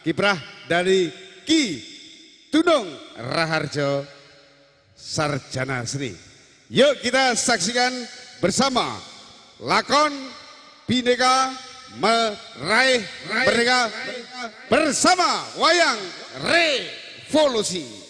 kiprah dari Ki Tunung Raharjo Sarjana Seni. Yuk kita saksikan bersama lakon Bhinneka Meraih Merdeka bersama wayang revolusi.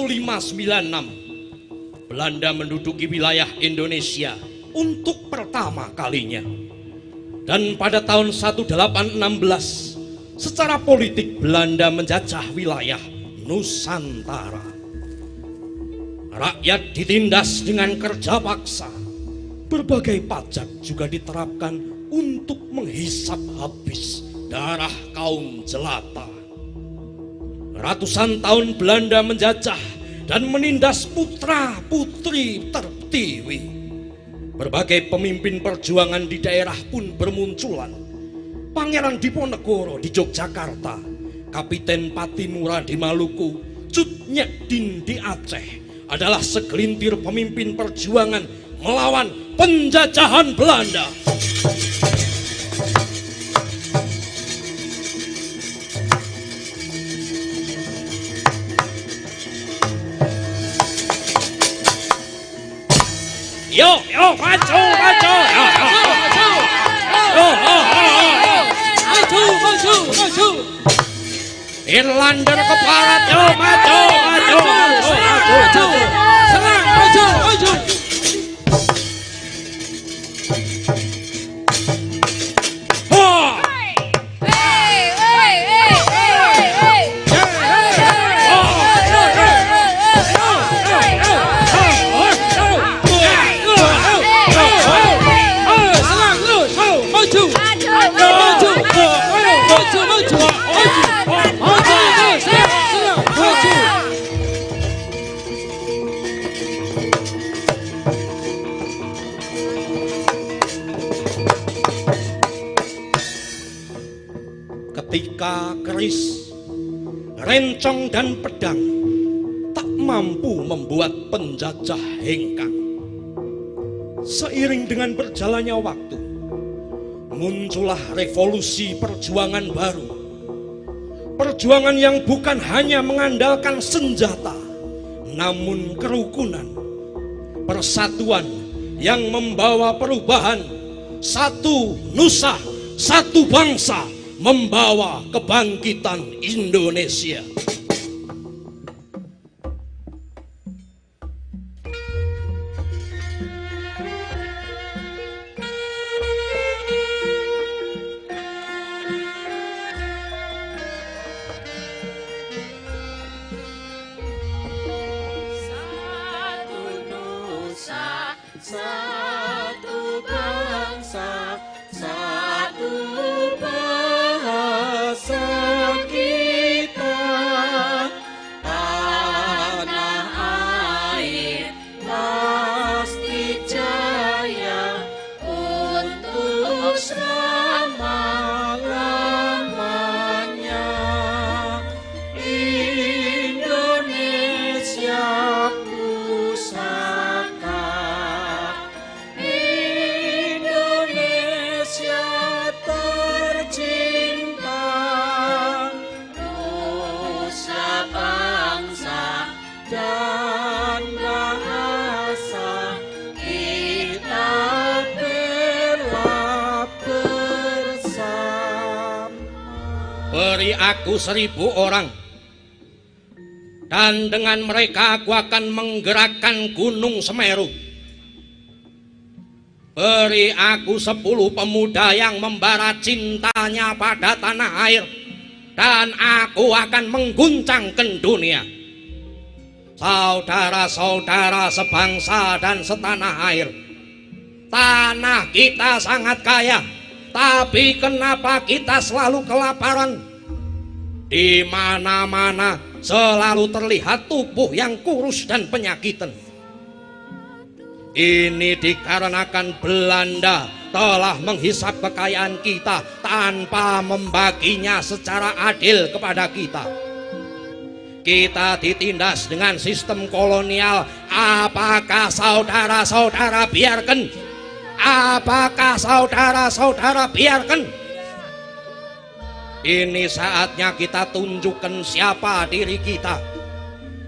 1596 Belanda menduduki wilayah Indonesia untuk pertama kalinya. Dan pada tahun 1816 secara politik Belanda menjajah wilayah Nusantara. Rakyat ditindas dengan kerja paksa. Berbagai pajak juga diterapkan untuk menghisap habis darah kaum jelata. Ratusan tahun Belanda menjajah dan menindas putra-putri tertiwi. Berbagai pemimpin perjuangan di daerah pun bermunculan. Pangeran Diponegoro di Yogyakarta, Kapiten Patimura di Maluku, Cut Nyekdin di Aceh adalah segelintir pemimpin perjuangan melawan penjajahan Belanda. Yo, maju. Maju. Irlander ke barat, yo, maju. Serang, maju. Ketika keris, rencong dan pedang tak mampu membuat penjajah hengkang. Seiring dengan berjalannya waktu, muncullah revolusi perjuangan baru. Perjuangan yang bukan hanya mengandalkan senjata, namun kerukunan, persatuan yang membawa perubahan. Satu nusa, satu bangsa, membawa kebangkitan Indonesia. Satu nusa, satu bangsa, satu bahasa kita, tanah air pasti jaya untuk selama-lamanya. Indonesia pusaka, Indonesia tercinta, nusa bangsa dan bahasa kita bela bersama. Beri aku 1000 orang, dan dengan mereka aku akan menggerakkan Gunung Semeru. Beri aku 10 pemuda yang membara cintanya pada tanah air, dan aku akan mengguncangkan dunia. Saudara-saudara sebangsa dan setanah air, tanah kita sangat kaya, tapi kenapa kita selalu kelaparan? Di mana-mana selalu terlihat tubuh yang kurus dan penyakitan. Ini dikarenakan Belanda telah menghisap kekayaan kita tanpa membaginya secara adil kepada kita. Kita ditindas dengan sistem kolonial. Apakah saudara-saudara biarkan? Apakah saudara-saudara biarkan? Ini saatnya kita tunjukkan siapa diri kita.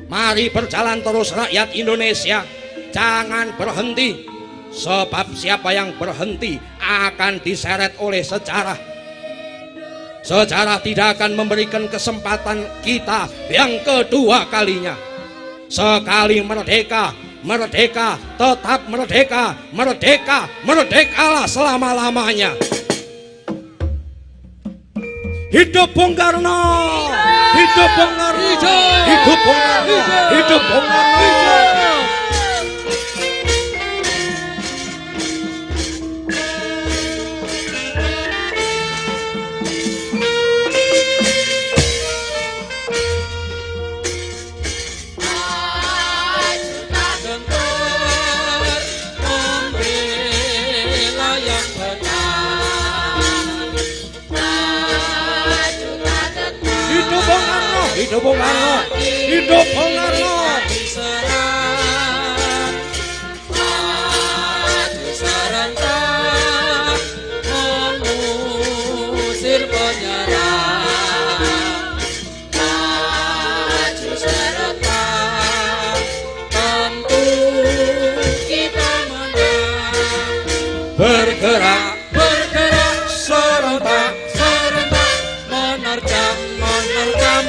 Mari berjalan terus rakyat Indonesia. Jangan berhenti. Sebab siapa yang berhenti akan diseret oleh sejarah. Sejarah tidak akan memberikan kesempatan kita yang kedua kalinya. Sekali merdeka, merdeka, tetap merdeka, merdeka, merdekalah selama-lamanya. Hidup Bung Karno! Hidup Bung Karno! Hidup Bung Karno! Hidup Bung Karno! Hidup Bung Karno, hidup Bung Karno. Maju serentak mengusir penyerang. Maju serentak tentu kita menang. Bergerak, Bergerak serentak, serentak menerjang, menerjang.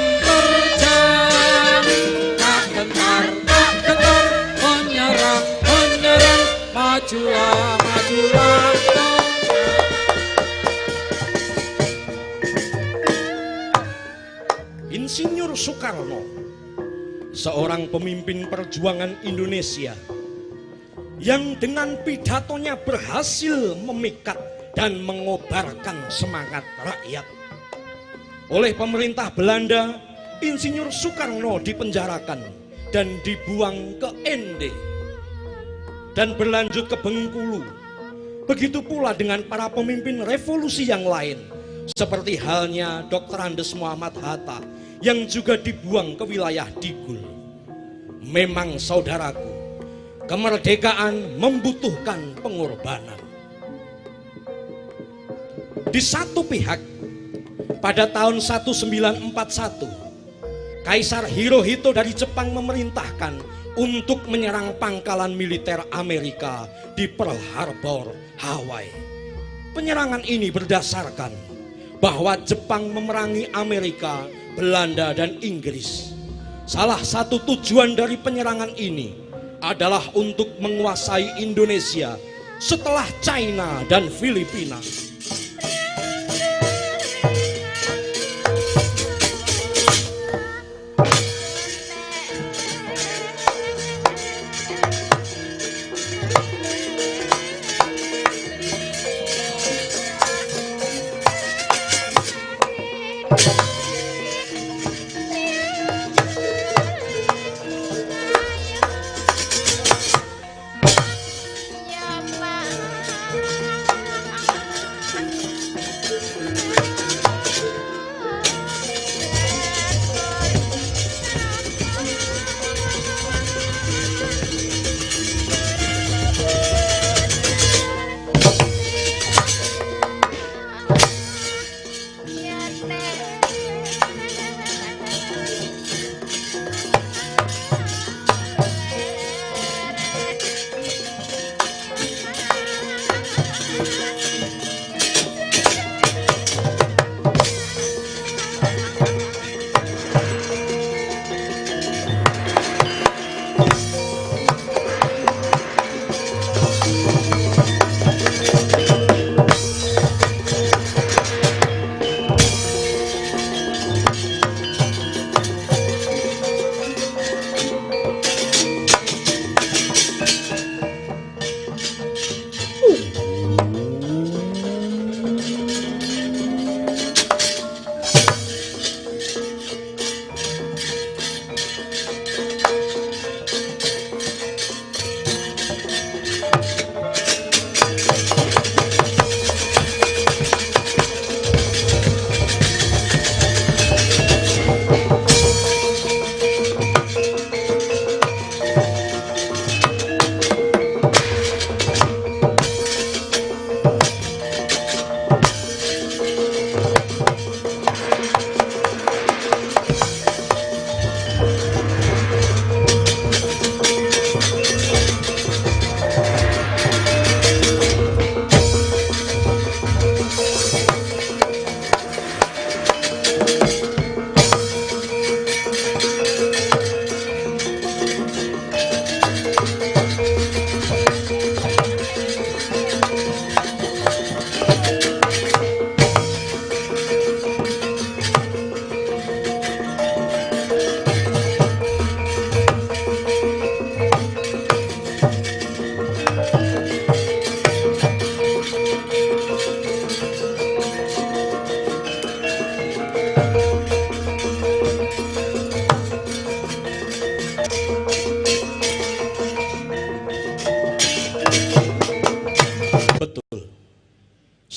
Majulah, majulah. Insinyur Soekarno, seorang pemimpin perjuangan Indonesia yang dengan pidatonya berhasil memikat dan mengobarkan semangat rakyat. Oleh pemerintah Belanda, Insinyur Soekarno dipenjarakan dan dibuang ke Ende dan berlanjut ke Bengkulu. Begitu pula dengan para pemimpin revolusi yang lain, seperti halnya Dr. Andes Muhammad Hatta yang juga dibuang ke wilayah Digul. Memang saudaraku, kemerdekaan membutuhkan pengorbanan. Di satu pihak, pada tahun 1941, Kaisar Hirohito dari Jepang memerintahkan untuk menyerang pangkalan militer Amerika di Pearl Harbor, Hawaii. Penyerangan ini berdasarkan bahwa Jepang memerangi Amerika, Belanda, dan Inggris. Salah satu tujuan dari penyerangan ini adalah untuk menguasai Indonesia setelah China dan Filipina.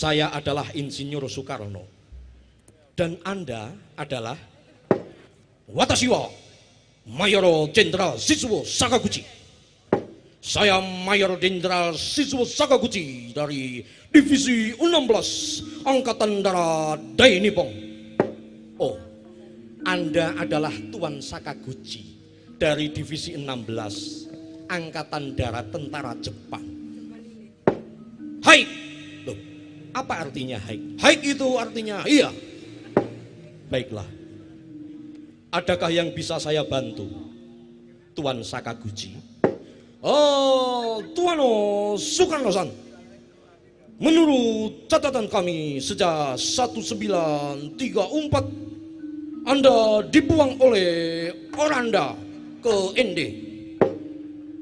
Saya adalah Insinyur Soekarno. Dan Anda adalah Watashi wa Mayor Jenderal Shizuo Sakaguchi. Saya Mayor Jenderal Shizuo Sakaguchi dari Divisi 16 Angkatan Darat Dai Nippon. Oh, Anda adalah Tuan Sakaguchi dari Divisi 16 Angkatan Darat Tentara Jepang. Hai. Loh, apa artinya hai? Hai itu artinya iya. Baiklah. Adakah yang bisa saya bantu, Tuan Sakaguchi? Oh, Tuan Soekarno-san. Menurut catatan kami sejak 1934 Anda dibuang oleh Oranda ke Ende.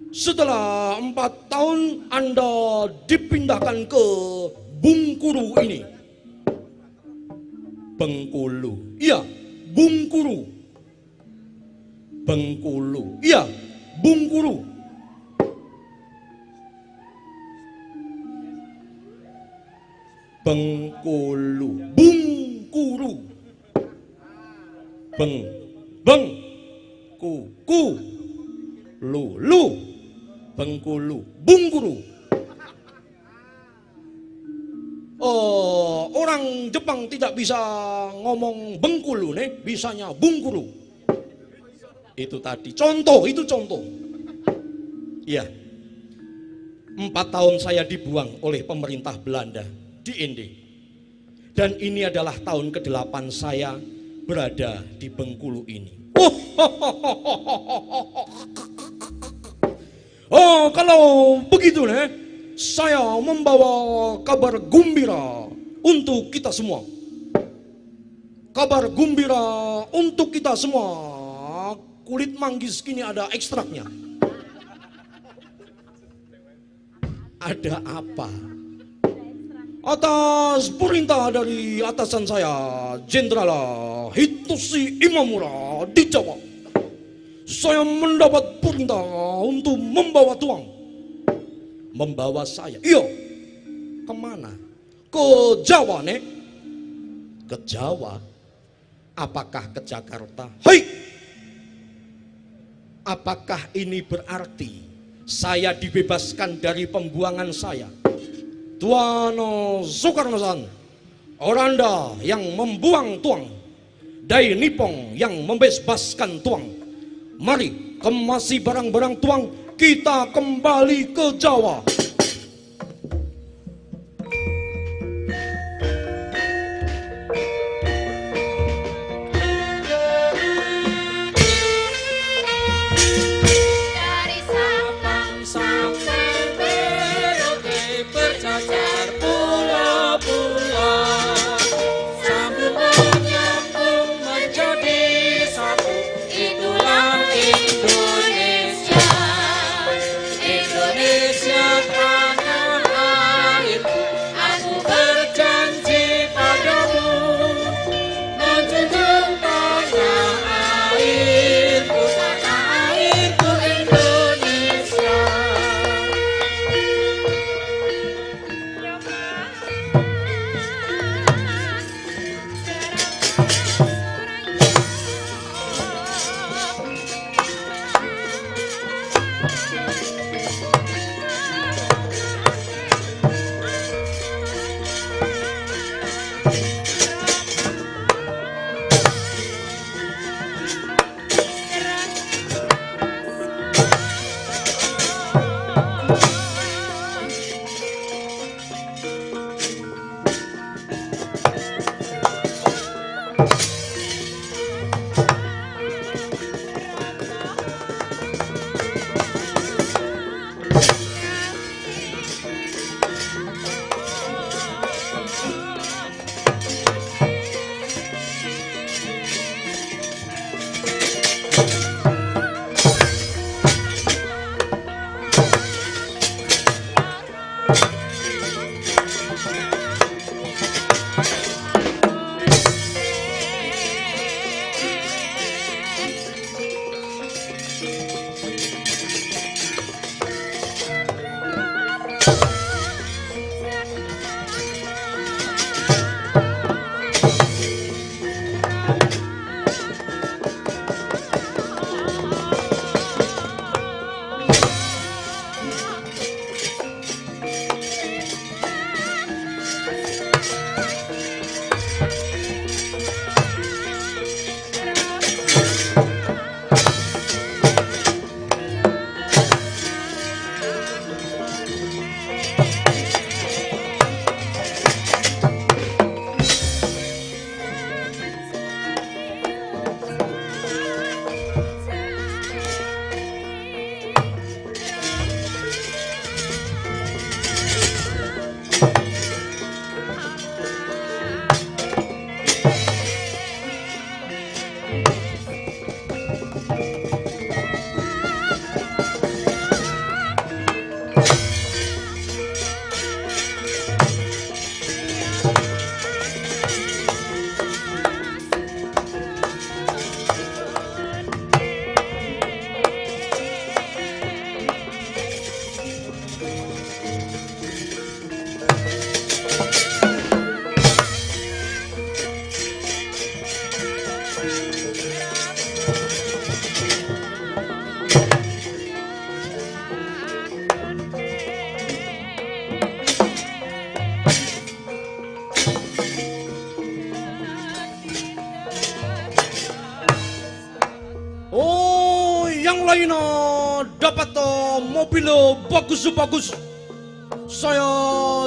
Setelah 4 tahun Anda dipindahkan ke Bungkulu ini. Bengkulu. Iya, Bungkulu. Bengkulu. Iya, Bungkulu. Bengkulu. Bungkulu. Beng ku lu Bengkulu. Bungkulu. Oh, orang Jepang tidak bisa ngomong Bengkulu nih, bisanya Bungkulu. Itu tadi contoh, itu contoh. Iya. 4 tahun saya dibuang oleh pemerintah Belanda di Ende. Dan ini adalah tahun ke-8 saya berada di Bengkulu ini. Oh, kalau begitu nih, saya membawa kabar gembira untuk kita semua. Kabar gembira untuk kita semua. Kulit manggis kini ada ekstraknya. Ada apa? Atas perintah dari atasan saya, Jenderal Hitoshi Imamura di Jawa, saya mendapat perintah untuk membawa tuang. Membawa saya? Iya. Kemana? Ke Jawa, nek? Ke Jawa? Apakah ke Jakarta? Hai! Apakah ini berarti saya dibebaskan dari pembuangan saya? Tuan Soekarno-san, Oranda yang membuang tuang, Dai Nippon yang membebaskan tuang. Mari kemasi barang-barang tuang, kita kembali ke Jawa. Dari Sabang sampai Merauke berjajar pulau-pulau, sambungan nyambung menjadi satu. Itulah Indonesia, Indonesia. Apabila bagus. Saya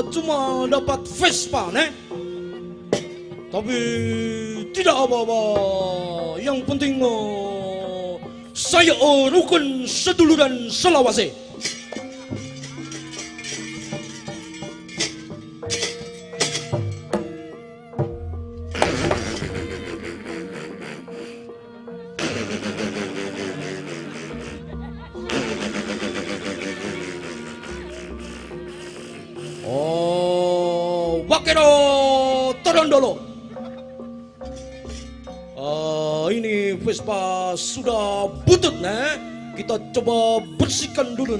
cuma dapat Vespa, tapi tidak apa-apa. Yang penting saya rukun seduluran Selawase. Wakero Torondolo. Ini Vespa sudah butut, kita coba bersihkan dulu,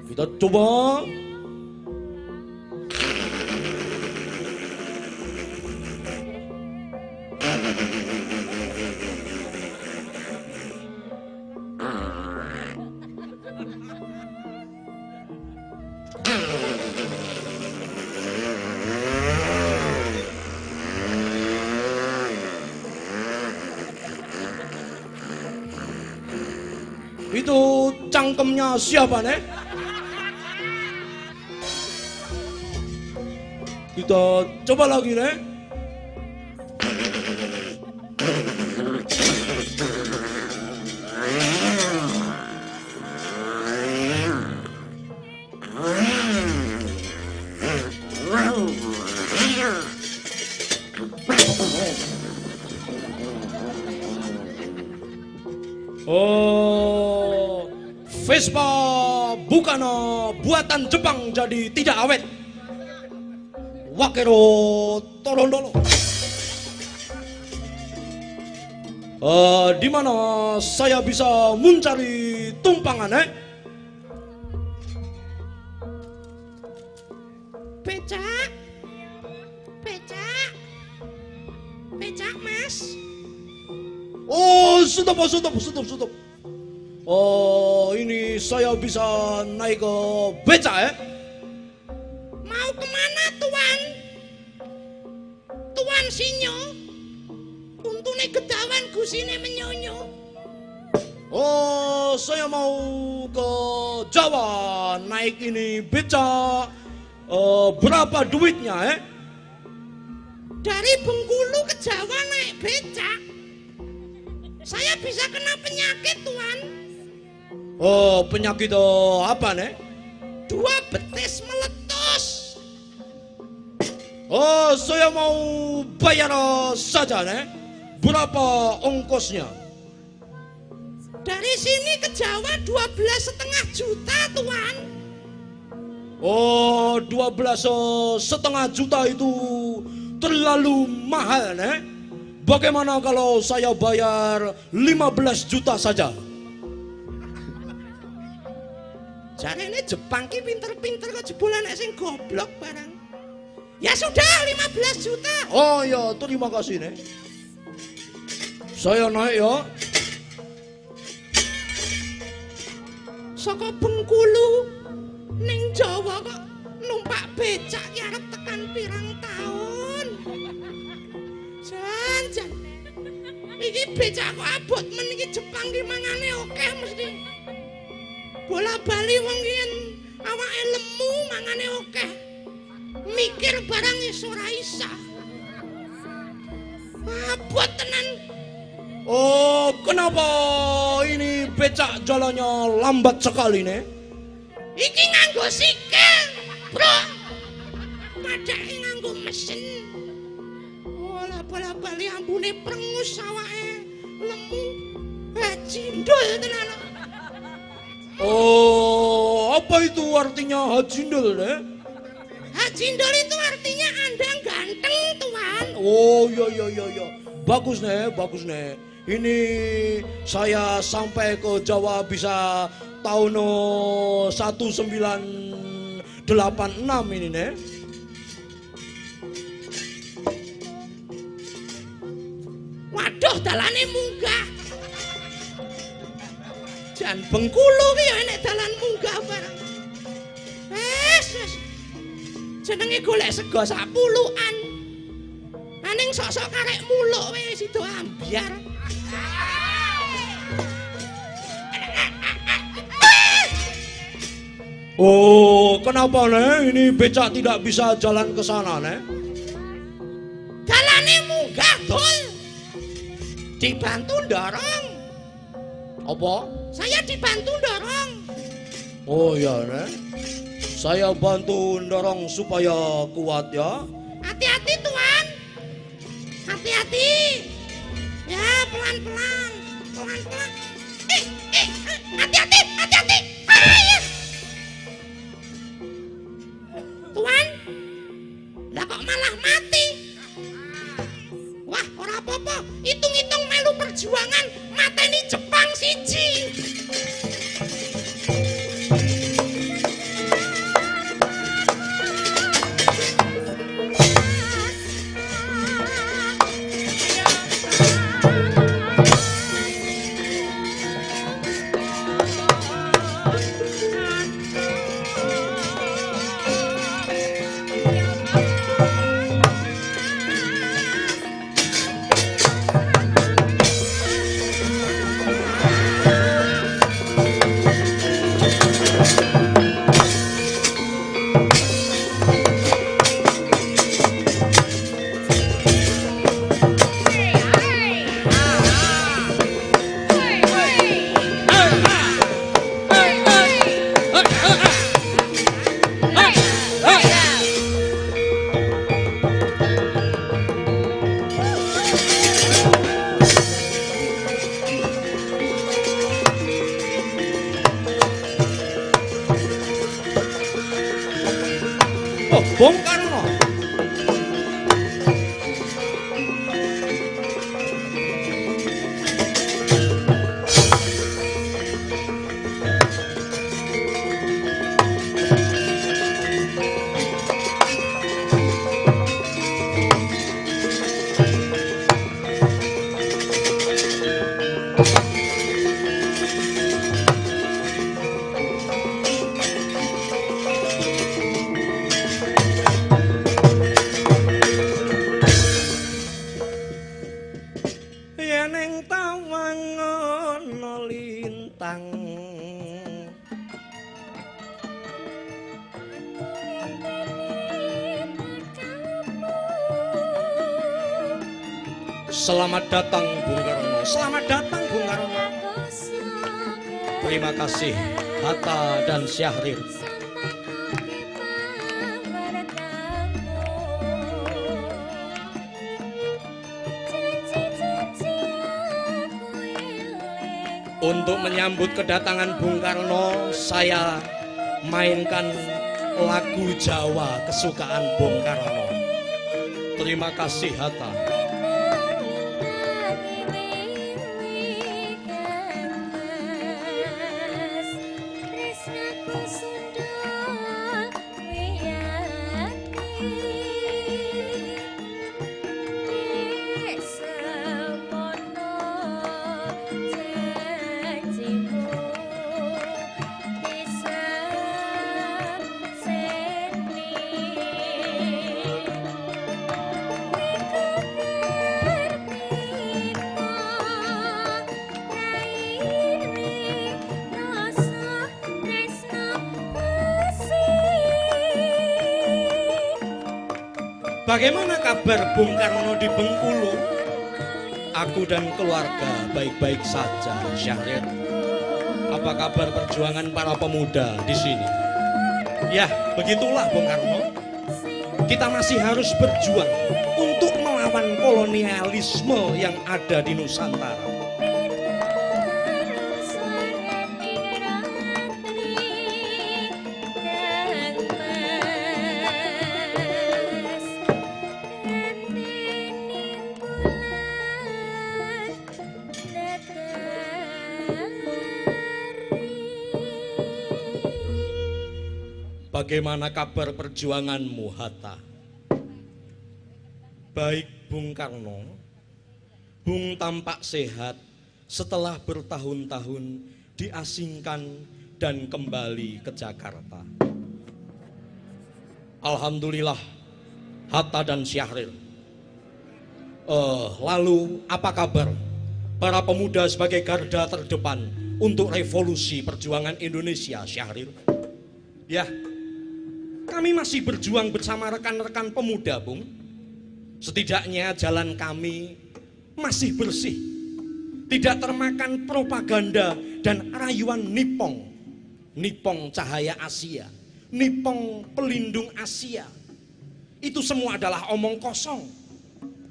Kita coba. Itu cangkemnya siapa, Kita coba lagi, Vespa bukan buatan Jepang, jadi tidak awet. Wakero Torondolo. Di mana saya bisa mencari tumpangan, Becak, Mas. Oh, stop. Oh, ini saya bisa naik ke becak, Mau kemana, Tuan? Tuan Sinyo? Untune gedawan gusine menyonyo. Oh, saya mau ke Jawa naik ini becak. Berapa duitnya, Dari Bengkulu ke Jawa naik becak. Saya bisa kena penyakit, Tuan. Oh, penyakit apa, 2 betis meletus. Oh, saya mau bayar saja, Berapa ongkosnya? Dari sini ke Jawa 12,5 juta, Tuan. Oh, 12,5 juta itu terlalu mahal, Bagaimana kalau saya bayar 15 juta saja? Jarene Jepang ki pinter-pinter kok jebolan nek sing goblok barang. Ya sudah 15 juta. Oh ya, terima kasih, Saya naik ya. Saka Bengkulu ning Jawa kok numpak becak ya arep tekan pirang taun. Jan. Iki becak kok abot men iki Jepang ki mangane akeh mesti. Bola bali wong yen awake lemu mangane akeh. Mikir barang iso ora isa. Abot tenan. Oh, kenapa ini becak jalannya lambat sekali, Iki nganggo sikil, Bro. Padake nganggo mesin. Wala bola bali ambune prengus awake lemu. Cindul tenan. Oh, apa itu artinya hajindul, Hajindul itu artinya Anda ganteng, Tuan. Oh, iya. Bagus, Ini saya sampai ke Jawa bisa tahun 1986 ini, Waduh, dalane munggah. Jan Bengkulu ki ya enek dalan munggah bareng. Wes. Jenenge golek sego sak pulukan. Aning sok-sok karek muluk wis sido ambyar. Oh, kenapa nih? Ini becak tidak bisa jalan ke sana, nih? Dalane munggah, Dul. Dibantu dorong. Apa? Saya dibantu dorong. Oh ya, nih. Saya bantu dorong supaya kuat ya. Hati-hati, Tuan. Hati-hati. Ya, pelan-pelan. Pelan-pelan. Hati-hati, hati-hati. Ayo. Tuan, lah kok malah mati? Wah, ora apa-apa. Hitung-hitung melu perjuangan mateni Jepang siji. Oh, Bung Karno. Yen tawang ana lintang Selamat datang Bung Karno. Selamat datang Bung Karno. Terima kasih Hatta dan Syahrir. Untuk menyambut kedatangan Bung Karno, saya mainkan lagu Jawa kesukaan Bung Karno. Terima kasih Hatta. Bagaimana kabar Bung Karno di Bengkulu? Aku dan keluarga baik-baik saja, Syahrir. Apa kabar perjuangan para pemuda di sini? Ya, begitulah Bung Karno. Kita masih harus berjuang untuk melawan kolonialisme yang ada di Nusantara. Bagaimana kabar perjuanganmu, Hatta? Baik, Bung Karno. Bung tampak sehat setelah bertahun-tahun diasingkan dan kembali ke Jakarta. Alhamdulillah, Hatta dan Syahril. Lalu apa kabar para pemuda sebagai garda terdepan untuk revolusi perjuangan Indonesia, Syahril? Ya, kami masih berjuang bersama rekan-rekan pemuda, Bung. Setidaknya jalan kami masih bersih, tidak termakan propaganda dan rayuan Nippon. Nippon cahaya Asia, Nippon pelindung Asia. Itu semua adalah omong kosong.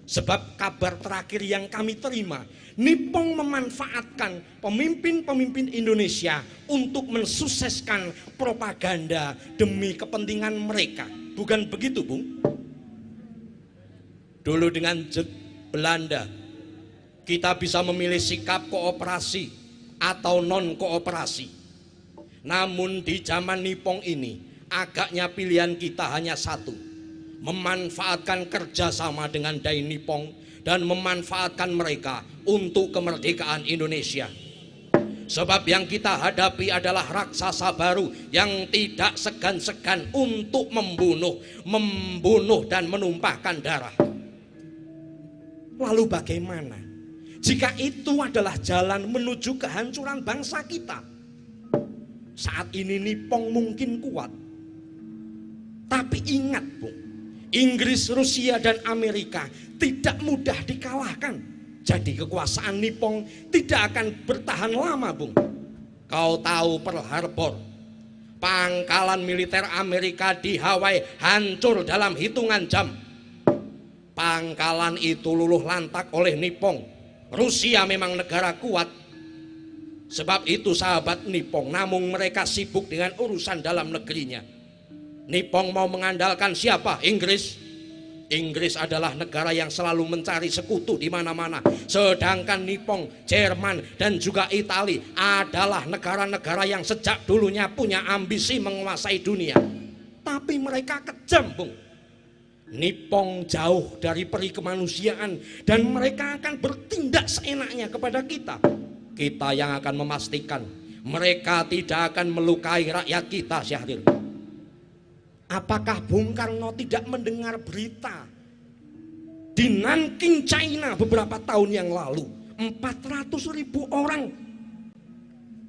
Sebab kabar terakhir yang kami terima, Nippon memanfaatkan pemimpin-pemimpin Indonesia untuk mensukseskan propaganda demi kepentingan mereka. Bukan begitu, Bung? Dulu dengan Belanda, kita bisa memilih sikap kooperasi atau non-kooperasi. Namun di zaman Nippon ini, agaknya pilihan kita hanya satu. Memanfaatkan kerjasama dengan Dai Nippon dan memanfaatkan mereka untuk kemerdekaan Indonesia. Sebab yang kita hadapi adalah raksasa baru yang tidak segan-segan untuk membunuh dan menumpahkan darah. Lalu bagaimana jika itu adalah jalan menuju kehancuran bangsa kita? Saat ini Nippon mungkin kuat, tapi ingat, Bung, Inggris, Rusia, dan Amerika tidak mudah dikalahkan. Jadi kekuasaan Nippon tidak akan bertahan lama, Bung. Kau tahu Pearl Harbor, pangkalan militer Amerika di Hawaii hancur dalam hitungan jam. Pangkalan itu luluh lantak oleh Nippon. Rusia memang negara kuat, sebab itu sahabat Nippon, namun mereka sibuk dengan urusan dalam negerinya. Nippon mau mengandalkan siapa? Inggris. Inggris adalah negara yang selalu mencari sekutu di mana-mana. Sedangkan Nippon, Jerman, dan juga Italia adalah negara-negara yang sejak dulunya punya ambisi menguasai dunia. Tapi mereka kejam, Bung. Nippon jauh dari peri kemanusiaan dan mereka akan bertindak seenaknya kepada kita. Kita yang akan memastikan mereka tidak akan melukai rakyat kita, Syahril. Apakah Bung Karno tidak mendengar berita di Nanking, China beberapa tahun yang lalu 400.000 orang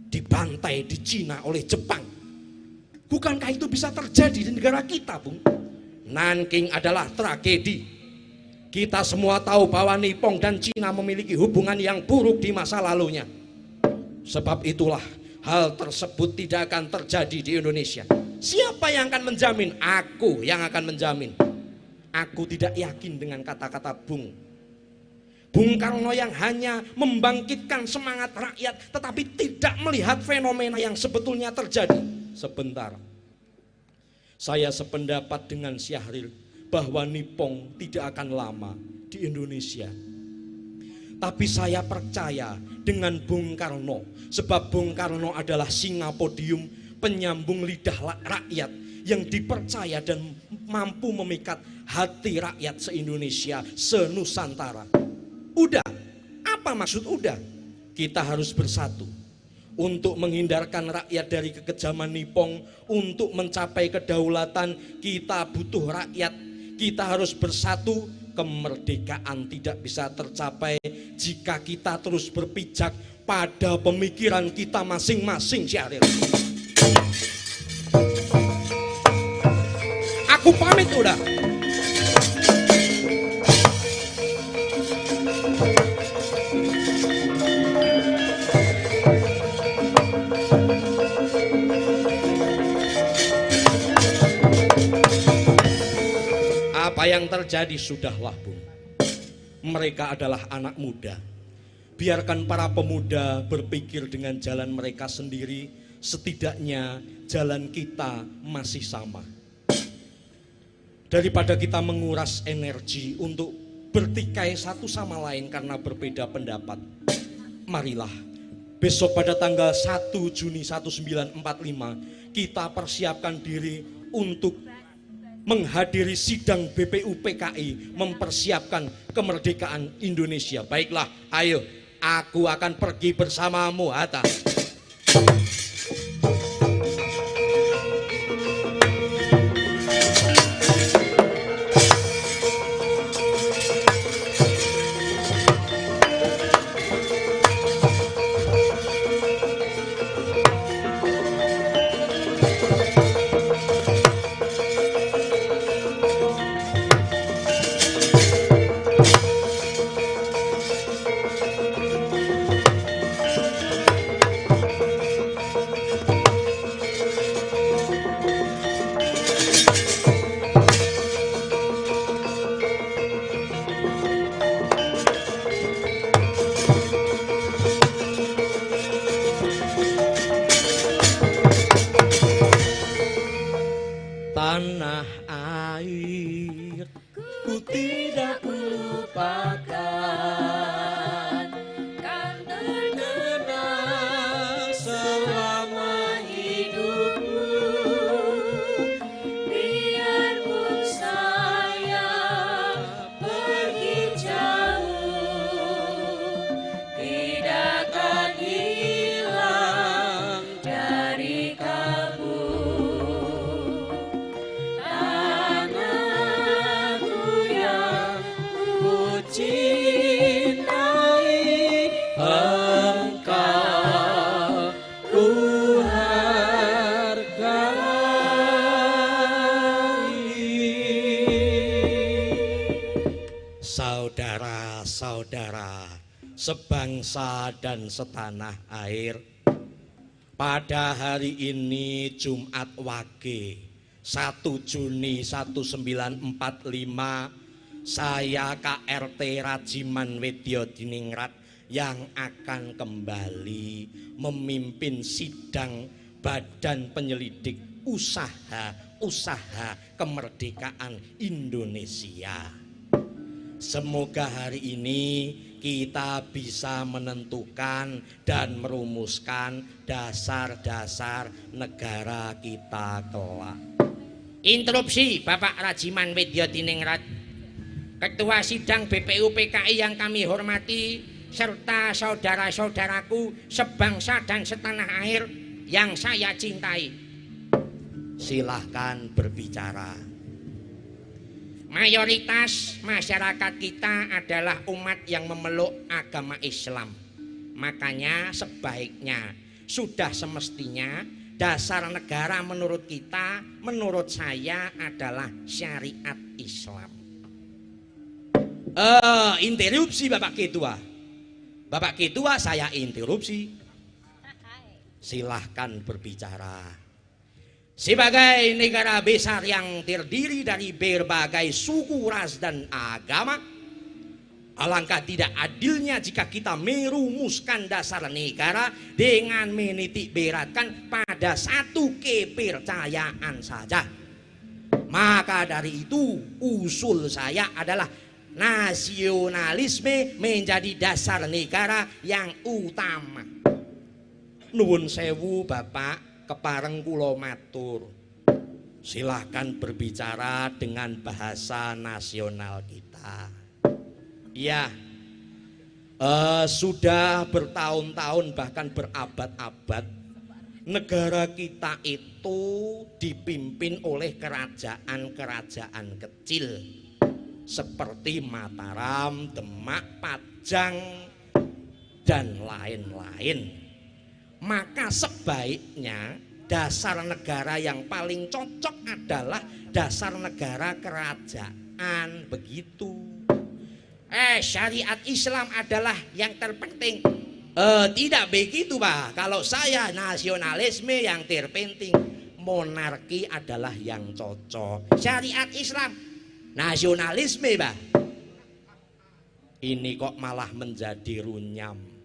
dibantai di China oleh Jepang? Bukankah itu bisa terjadi di negara kita, Bung? Nanking adalah tragedi. Kita semua tahu bahwa Nippon dan China memiliki hubungan yang buruk di masa lalunya. Sebab itulah hal tersebut tidak akan terjadi di Indonesia. Siapa yang akan menjamin? Aku yang akan menjamin. Aku tidak yakin dengan kata-kata Bung Karno yang hanya membangkitkan semangat rakyat tetapi tidak melihat fenomena yang sebetulnya terjadi. Sebentar, saya sependapat dengan Syahril bahwa Nippon tidak akan lama di Indonesia. Tapi saya percaya dengan Bung Karno, sebab Bung Karno adalah singa podium, penyambung lidah rakyat yang dipercaya dan mampu memikat hati rakyat se-Indonesia, se-Nusantara. Udah, apa maksud udah? Kita harus bersatu untuk menghindarkan rakyat dari kekejaman Nippon, untuk mencapai kedaulatan. Kita butuh rakyat, kita harus bersatu. Kemerdekaan tidak bisa tercapai jika kita terus berpijak pada pemikiran kita masing-masing, Syahril. Aku pamit udah. Apa yang terjadi sudahlah, Bung. Mereka adalah anak muda. Biarkan para pemuda berpikir dengan jalan mereka sendiri. Setidaknya jalan kita masih sama. Daripada kita menguras energi untuk bertikai satu sama lain karena berbeda pendapat, marilah besok pada tanggal 1 Juni 1945 kita persiapkan diri untuk menghadiri sidang BPUPKI mempersiapkan kemerdekaan Indonesia. Baiklah, ayo, aku akan pergi bersamamu, Hatta. ku tidak lupakan, kan terkenang selama hidupku. Biarpun saya pergi jauh, tidak akan hilang dari kamu. Tanahku yang ku cintai, engkau ku hargai. Saudara-saudara sebangsa dan setanah air, pada hari ini Jumat Wage 1 Juni 1945, saya KRT Rajiman Wedya Diningrat yang akan kembali memimpin sidang Badan Penyelidik Usaha Kemerdekaan Indonesia. Semoga hari ini kita bisa menentukan dan merumuskan dasar-dasar negara kita kelak. Interupsi Bapak Rajiman Wedya Diningrat, Ketua Sidang BPU PKI yang kami hormati, serta saudara-saudaraku sebangsa dan setanah air yang saya cintai. Silahkan berbicara. Mayoritas masyarakat kita adalah umat yang memeluk agama Islam. Makanya sebaiknya, sudah semestinya dasar negara menurut kita, menurut saya adalah syariat Islam. Interupsi Bapak Ketua. Bapak Ketua, saya interupsi. Silahkan berbicara. Sebagai negara besar yang terdiri dari berbagai suku, ras, dan agama, alangkah tidak adilnya jika kita merumuskan dasar negara dengan menitik beratkan pada satu kepercayaan saja. Maka dari itu usul saya adalah nasionalisme menjadi dasar negara yang utama. Nuwun sewu Bapak, kepareng kula matur. Silahkan berbicara dengan bahasa nasional kita. Ya, sudah bertahun-tahun bahkan berabad-abad negara kita itu dipimpin oleh kerajaan-kerajaan kecil seperti Mataram, Demak, Pajang, dan lain-lain. Maka sebaiknya dasar negara yang paling cocok adalah dasar negara kerajaan, begitu. Syariat Islam adalah yang terpenting. Tidak begitu Pak. Kalau saya nasionalisme yang terpenting, monarki adalah yang cocok. Syariat Islam, nasionalisme Pak. Ini kok malah menjadi runyam.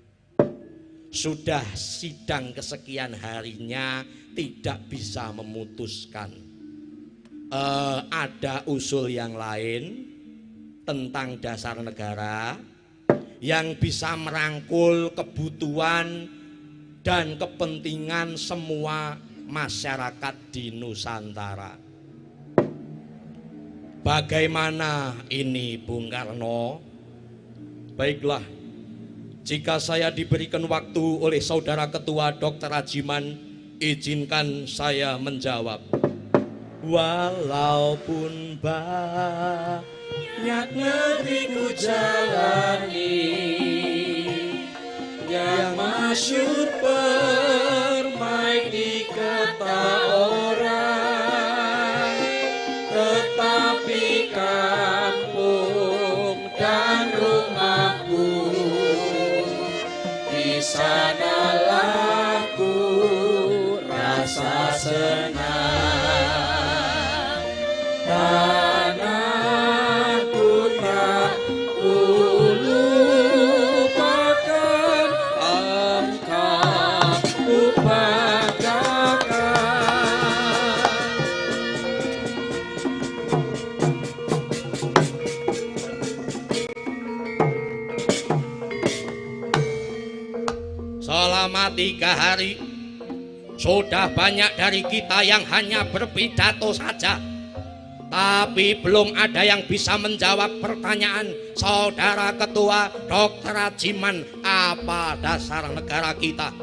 Sudah sidang kesekian harinya tidak bisa memutuskan. Ada usul yang lain tentang dasar negara yang bisa merangkul kebutuhan dan kepentingan semua masyarakat di Nusantara. Bagaimana ini Bung Karno? Baiklah, jika saya diberikan waktu oleh saudara ketua Dr. Rajiman, izinkan saya menjawab. Walaupun banyak negeri ku jalani, yang masyhur permai di kata orang, tetapi kampung dan rumahku, di sanalah ku rasa senang. Tanahku tak ku lupakan, engkau ku banggakan. selama 3 hari sudah banyak dari kita yang hanya berpidato saja, tapi belum ada yang bisa menjawab pertanyaan Saudara Ketua Dr. Ajiman, apa dasar negara kita?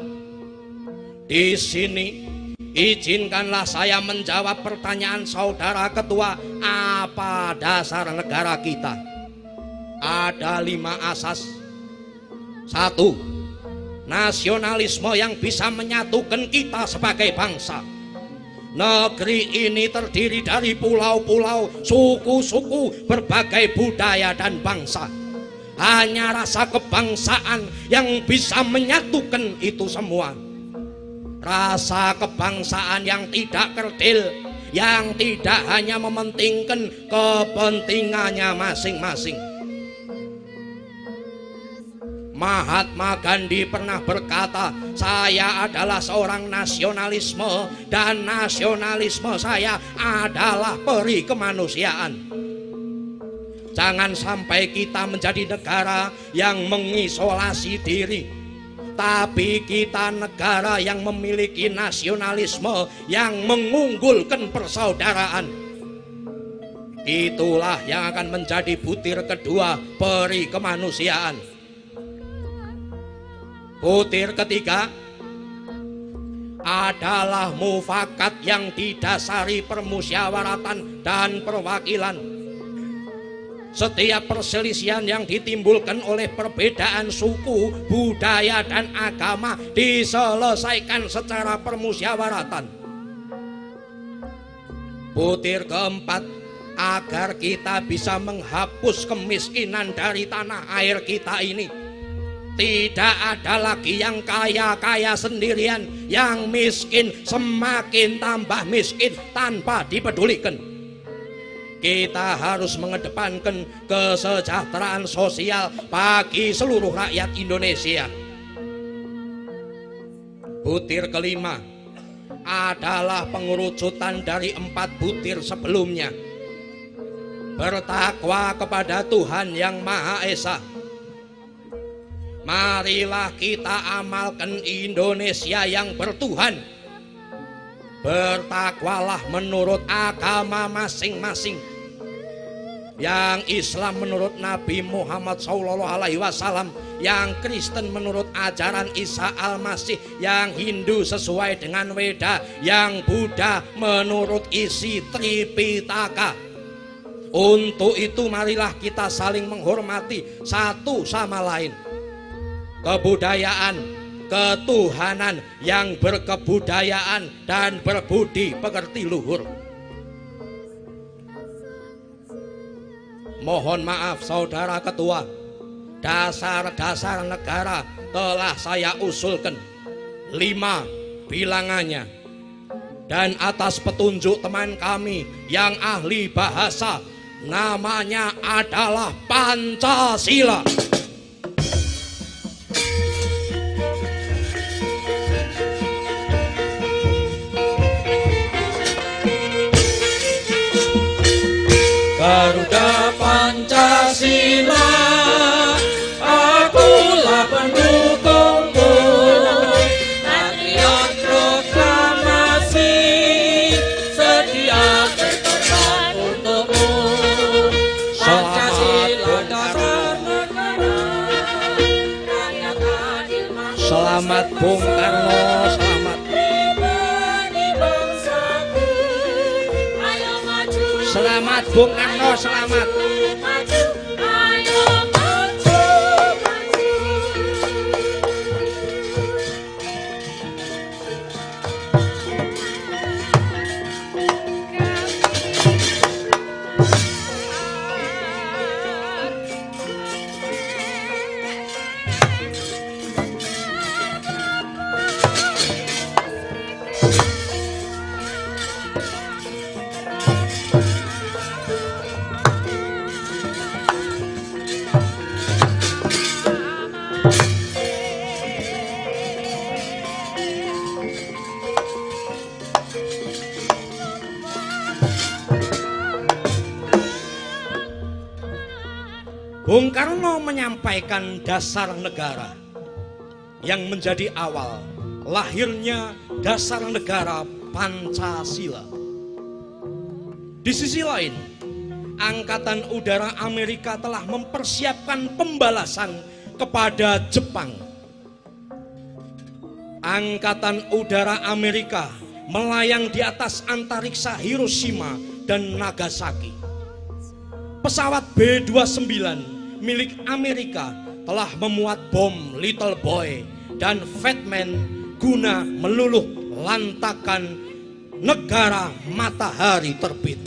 Di sini izinkanlah saya menjawab pertanyaan Saudara Ketua, apa dasar negara kita? Ada 5 asas. 1. Nasionalisme yang bisa menyatukan kita sebagai bangsa. Negeri ini terdiri dari pulau-pulau, suku-suku, berbagai budaya dan bangsa. Hanya rasa kebangsaan yang bisa menyatukan itu semua. Rasa kebangsaan yang tidak kerdil, yang tidak hanya mementingkan kepentingannya masing-masing. Mahatma Gandhi pernah berkata, saya adalah seorang nasionalisme dan nasionalisme saya adalah peri kemanusiaan. Jangan sampai kita menjadi negara yang mengisolasi diri, tapi kita negara yang memiliki nasionalisme yang mengunggulkan persaudaraan. Itulah yang akan menjadi butir kedua peri kemanusiaan. Butir ketiga adalah mufakat yang didasari permusyawaratan dan perwakilan. Setiap perselisihan yang ditimbulkan oleh perbedaan suku, budaya, dan agama diselesaikan secara permusyawaratan. Butir keempat, agar kita bisa menghapus kemiskinan dari tanah air kita ini. Tidak ada lagi yang kaya-kaya sendirian, yang miskin semakin tambah miskin tanpa dipedulikan. Kita harus mengedepankan kesejahteraan sosial bagi seluruh rakyat Indonesia. Butir kelima adalah pengurucutan dari 4 butir sebelumnya. Bertakwa kepada Tuhan Yang Maha Esa. Marilah kita amalkan Indonesia yang bertuhan. Bertakwalah menurut agama masing-masing. Yang Islam menurut Nabi Muhammad SAW, yang Kristen menurut ajaran Isa Al-Masih, yang Hindu sesuai dengan Weda, yang Buddha menurut isi Tripitaka. Untuk itu marilah kita saling menghormati satu sama lain. Kebudayaan, ketuhanan yang berkebudayaan dan berbudi pekerti luhur. Mohon maaf Saudara Ketua, dasar-dasar negara telah saya usulkan 5 bilangannya. Dan atas petunjuk teman kami yang ahli bahasa, namanya adalah Pancasila. Garuda Pancasila, akulah pendukungmu. Patriot proklamasi, sedia berkorban untukmu. Pancasila dasar negara, rakyat adil makmur. Selamat Bung Karno, selamat. Selamat Bung Karno, selamat. Maju, ayo maju, maju. Bung Karno menyampaikan dasar negara. yang menjadi awal lahirnya dasar negara Pancasila. Di sisi lain, Angkatan Udara Amerika telah mempersiapkan pembalasan kepada Jepang. Angkatan Udara Amerika melayang di atas antariksa Hiroshima dan Nagasaki. Pesawat B-29 milik Amerika telah memuat bom Little Boy dan Fat Man guna meluluh lantakan negara matahari terbit.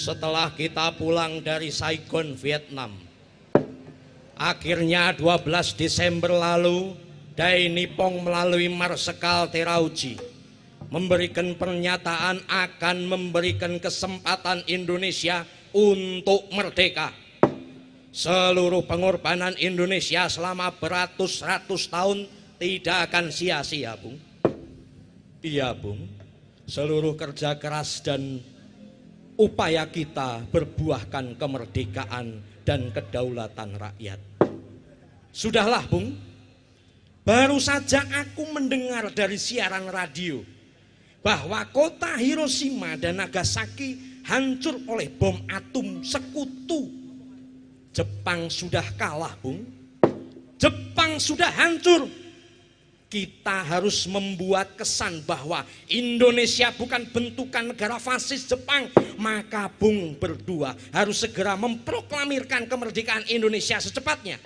Setelah kita pulang dari Saigon, Vietnam, akhirnya 12 Desember lalu, Dai Nippon melalui Marsekal Terauchi memberikan pernyataan akan memberikan kesempatan Indonesia untuk merdeka. Seluruh pengorbanan Indonesia selama beratus-ratus tahun tidak akan sia-sia, Bung. Iya, Bung. Seluruh kerja keras dan upaya kita berbuahkan kemerdekaan dan kedaulatan rakyat. Sudahlah, Bung. Baru saja aku mendengar dari siaran radio bahwa kota Hiroshima dan Nagasaki hancur oleh bom atom sekutu. Jepang sudah kalah, Bung. Jepang sudah hancur. Kita harus membuat kesan bahwa Indonesia bukan bentukan negara fasis Jepang. Maka Bung berdua harus segera memproklamirkan kemerdekaan Indonesia secepatnya.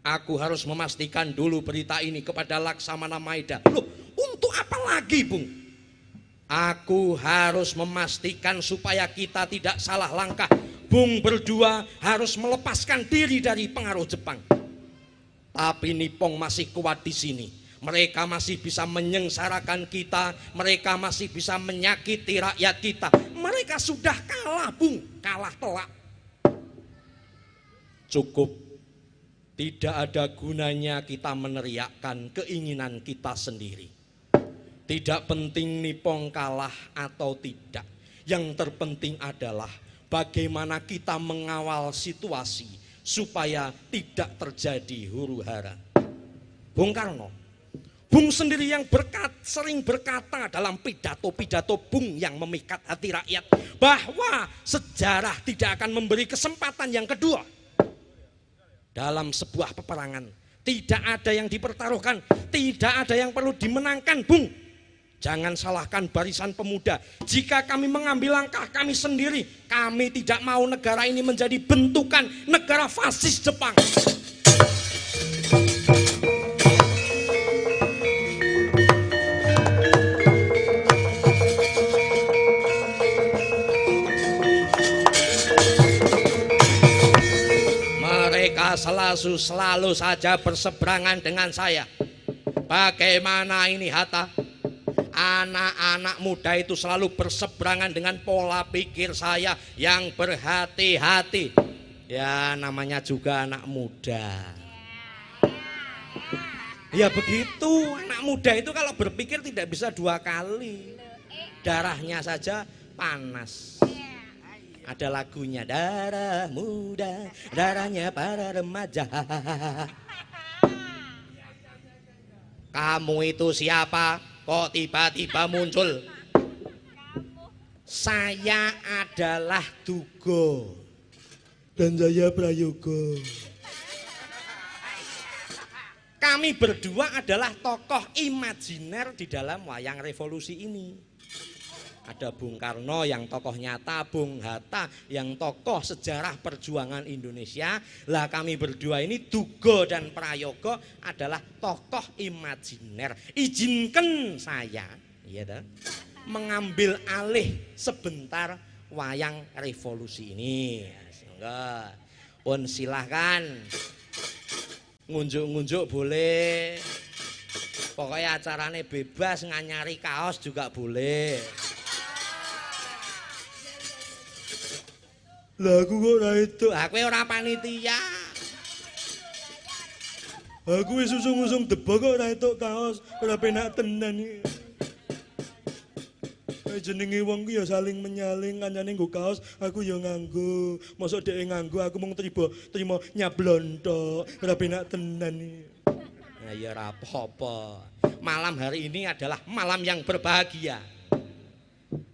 Aku harus memastikan dulu berita ini kepada Laksamana Maeda. Loh, untuk apa lagi, Bung? Aku harus memastikan supaya kita tidak salah langkah. Bung berdua harus melepaskan diri dari pengaruh Jepang. Tapi Nippon masih kuat di sini. Mereka masih bisa menyengsarakan kita. Mereka masih bisa menyakiti rakyat kita. Mereka sudah kalah, Bung. Kalah telak. Cukup. Tidak ada gunanya kita meneriakkan keinginan kita sendiri. Tidak penting Nippon kalah atau tidak. Yang terpenting adalah bagaimana kita mengawal situasi supaya tidak terjadi huru-hara. Bung Karno, Bung sendiri yang sering berkata dalam pidato-pidato Bung yang memikat hati rakyat bahwa sejarah tidak akan memberi kesempatan yang kedua. Dalam sebuah peperangan tidak ada yang dipertaruhkan, tidak ada yang perlu dimenangkan, Bung. Jangan salahkan barisan pemuda. Jika kami mengambil langkah kami sendiri, kami tidak mau negara ini menjadi bentukan negara fasis Jepang. selalu saja berseberangan dengan saya. Bagaimana ini Hatta? Anak-anak muda itu selalu berseberangan dengan pola pikir saya yang berhati-hati. Ya namanya juga anak muda. Ya begitu, anak muda itu kalau berpikir tidak bisa dua kali. Darahnya saja panas. Ada lagunya, darah muda, darahnya para remaja. Kamu itu siapa? Kok tiba-tiba muncul? Saya adalah Dugo. Dan saya Prayogo. Kami berdua adalah tokoh imajiner di dalam wayang revolusi ini. Ada Bung Karno yang tokoh nyata, Bung Hatta yang tokoh sejarah perjuangan Indonesia. Lah kami berdua ini Dugo dan Prayogo adalah tokoh imajiner. Izinkan saya ya, mengambil alih sebentar wayang revolusi ini. Sehingga pun silahkan ngunjuk-ngunjuk boleh. Pokoknya acaranya bebas, nganyari kaos juga boleh. Lah aku kok ora itu. Aku ora panitia. Aku wis usung-usung debok kok ora itu kaos, ora penak tenan iki. Jenenge wong ku ya saling menyaling, kancane nggo kaos, aku ya nganggo. Mosok dhek nganggo aku mung trimo nyablon tok, ora penak tenan iki. Nah ya ora apa-apa. Malam hari ini adalah malam yang berbahagia.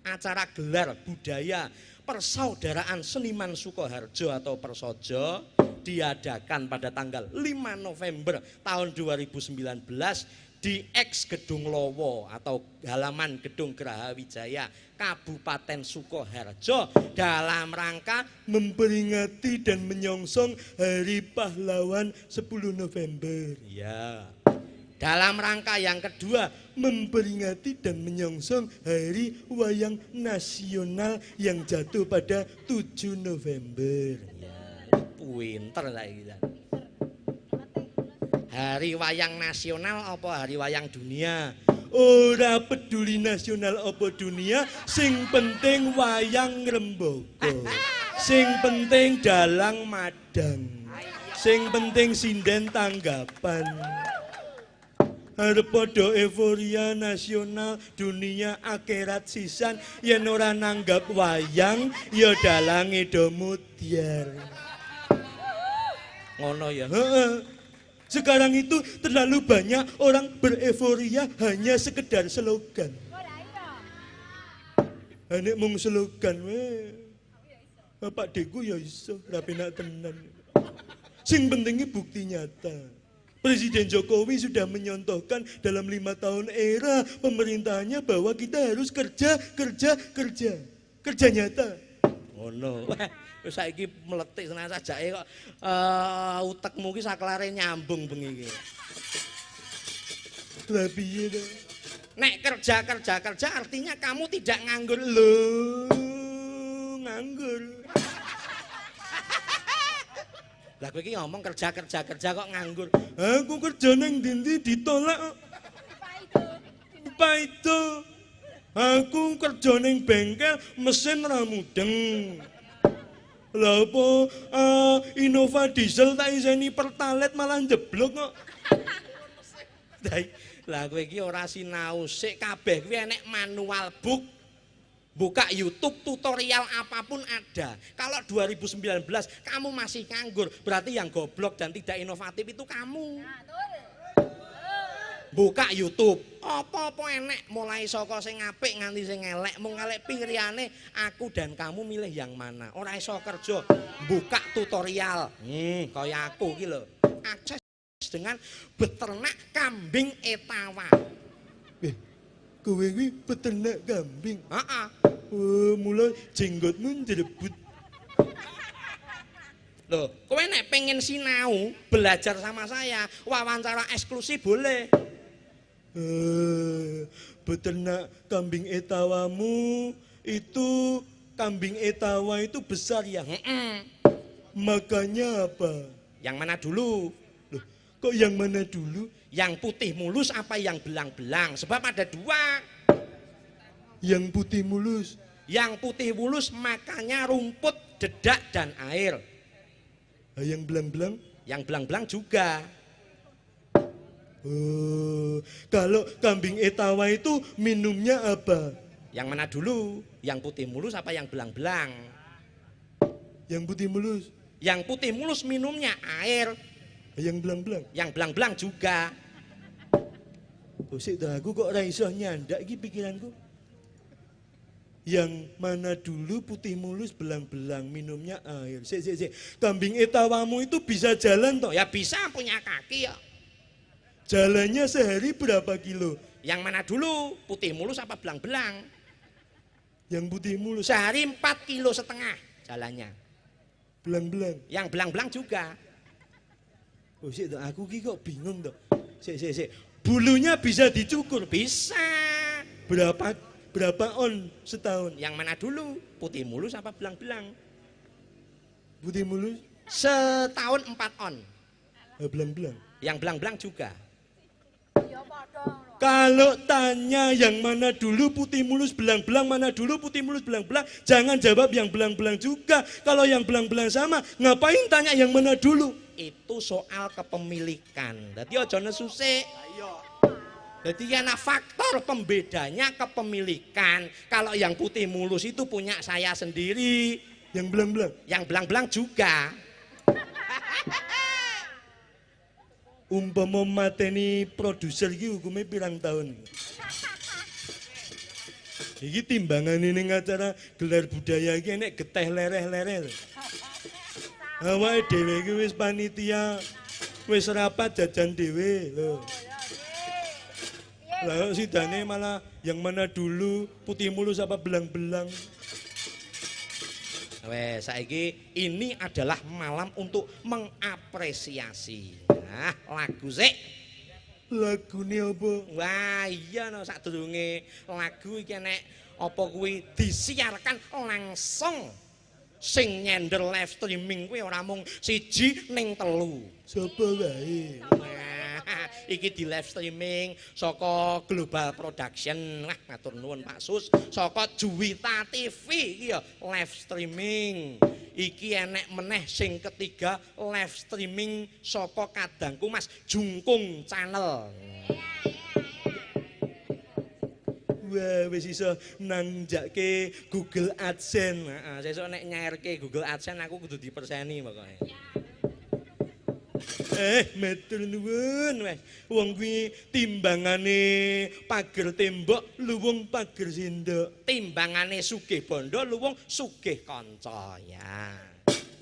Acara gelar budaya Persaudaraan Seniman Sukoharjo atau Persojo diadakan pada tanggal 5 November tahun 2019 di X Gedung Lowo atau halaman Gedung Geraha Wijaya Kabupaten Sukoharjo dalam rangka memperingati dan menyongsong Hari Pahlawan 10 November. ya. Dalam rangka yang kedua memperingati dan menyongsong Hari Wayang Nasional yang jatuh pada 7 November. pinter saiki. Hari Wayang Nasional apa Hari Wayang Dunia? Ora peduli nasional apa dunia, sing penting wayang ngrembaka. Sing penting dalang madang. Sing penting sinden tanggapan. Arep padha euforia nasional dunia akhirat sisan yen ora nanggap wayang ya dalange do mudyar. Ngono ya. Heeh. Sekarang itu terlalu banyak orang bereforia hanya sekedar slogan. Nek mung slogan we. Bapak Deku ya iso ra penak tenan. Sing pentingnya bukti nyata. Presiden Jokowi sudah menyontohkan dalam 5 tahun era pemerintahannya bahwa kita harus kerja nyata. Ngono. Wis saiki meletik seneng sajake kok utekmu ki saklare nyambung bengi iki. Lah piye to? Nek kerja artinya kamu tidak nganggur. Loh, nganggur. Lah kowe iki ngomong kerja kok nganggur. Aku kerja nang ndi ditolak. Apa itu? Aku kerja nang bengkel mesin ra mudeng. Lah apa Innova diesel tak iseni pertalite malah jeblok kok. Lah kowe iki ora sinau sik kabeh kuwi enek manual book. Buka YouTube tutorial apapun ada. Kalau 2019 kamu masih nganggur, berarti yang goblok dan tidak inovatif itu kamu. Buka YouTube, apa-apa enek mulai saka sing apik nganti sing elek, mung elek pilihane aku dan kamu milih yang mana. Ora iso kerja, buka tutorial. Kaya aku iki lho. Akses dengan beternak kambing etawa. Kowe kuwi peternak kambing. Heeh. Oh, mulai jenggotmu jerebut. Loh, kowe nek pengen sinau, belajar sama saya, wawancara eksklusif boleh. Beternak kambing etawamu itu kambing etawa itu besar ya? Heeh. Makanya apa? Yang mana dulu? Loh, kok yang mana dulu? Yang putih mulus apa yang belang-belang? Sebab ada dua. Yang putih mulus. Yang putih mulus makannya rumput, dedak, dan air. Yang belang-belang? Yang belang-belang juga. Oh, kalau kambing etawa itu minumnya apa? Yang mana dulu? Yang putih mulus apa yang belang-belang? Yang putih mulus. Yang putih mulus minumnya air. Yang belang-belang. Yang belang-belang juga. Oh, sik dah aku kok ra iso nyandak iki pikiranku. Yang mana dulu putih mulus belang-belang minumnya air. Sik. Kambing etawamu itu bisa jalan toh? Ya bisa punya kaki ya. Jalannya sehari berapa kilo? Yang mana dulu? Putih mulus apa belang-belang? Yang putih mulus. Sehari 4,5 kilo jalannya. Belang-belang. Yang belang-belang juga. Oh sik toh aku ki kok bingung toh. Sik. Bulunya bisa dicukur. Bisa. Berapa on setahun? Yang mana dulu? Putih mulus apa belang-belang? Putih mulus. Setahun 4 on. Belang-belang. Yang belang-belang juga. Kalau tanya yang mana dulu putih mulus belang-belang, mana dulu putih mulus belang-belang, jangan jawab yang belang-belang juga. Kalau yang belang-belang sama, ngapain tanya yang mana dulu? Itu soal kepemilikan. Jadi ojo nesuse. Jadi karena faktor pembedanya kepemilikan. Kalau yang putih mulus itu punya saya sendiri. Yang belang-belang. Yang belang-belang juga. Umpama mateni produser iki hukumnya pirang tahun. Iki timbangan ini acara gelar budaya iki nek geteh lereh-lereh. Awake dhewe iki wis panitia, wis rapat jajan dhewe lho. Lah sidane malah yang mana dulu putih mulus apa belang-belang. Wes saiki ini adalah malam untuk mengapresiasi. Nah, lagu sik. Lagune apa? Wah, iya no sadurunge lagu iki nek apa kuwi disiarkan langsung sing nyender live streaming kuwi ora mung 1 ning 3. Sapa wae? Nah, iki di live streaming saka Global Production. Wah, matur nuwun Pak Sus. Saka Juwita TV iki ya live streaming. Iki enek meneh sing ketiga live streaming saka kadangku Mas Jungkung Channel. Wah, wis iso nangjake Google AdSense. Heeh, sesuk nek nyairke Google AdSense aku kudu diperseni pokoke. Matur nuwun wes. Wong kuwi timbangane pager tembok, luwung pager sendok. Timbangane sugih bondo luwung sugih kanca ya.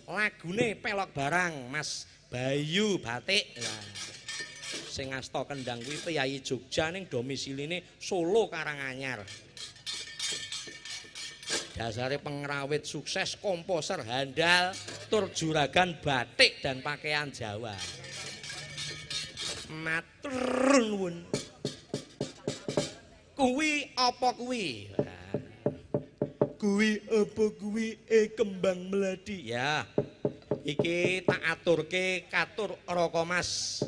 Lagune pelok barang Mas Bayu Batik. Lah. Sing asta kendang kuwi priyayi Jogja ning domisiline Solo Karanganyar. Dasare pengrawit sukses, komposer handal, tur juragan batik dan pakaian Jawa. Matur nuwun. Kuwi apa kuwi? Kuwi apa kuwi kembang melati. Ya. Iki tak aturke katur Raka Mas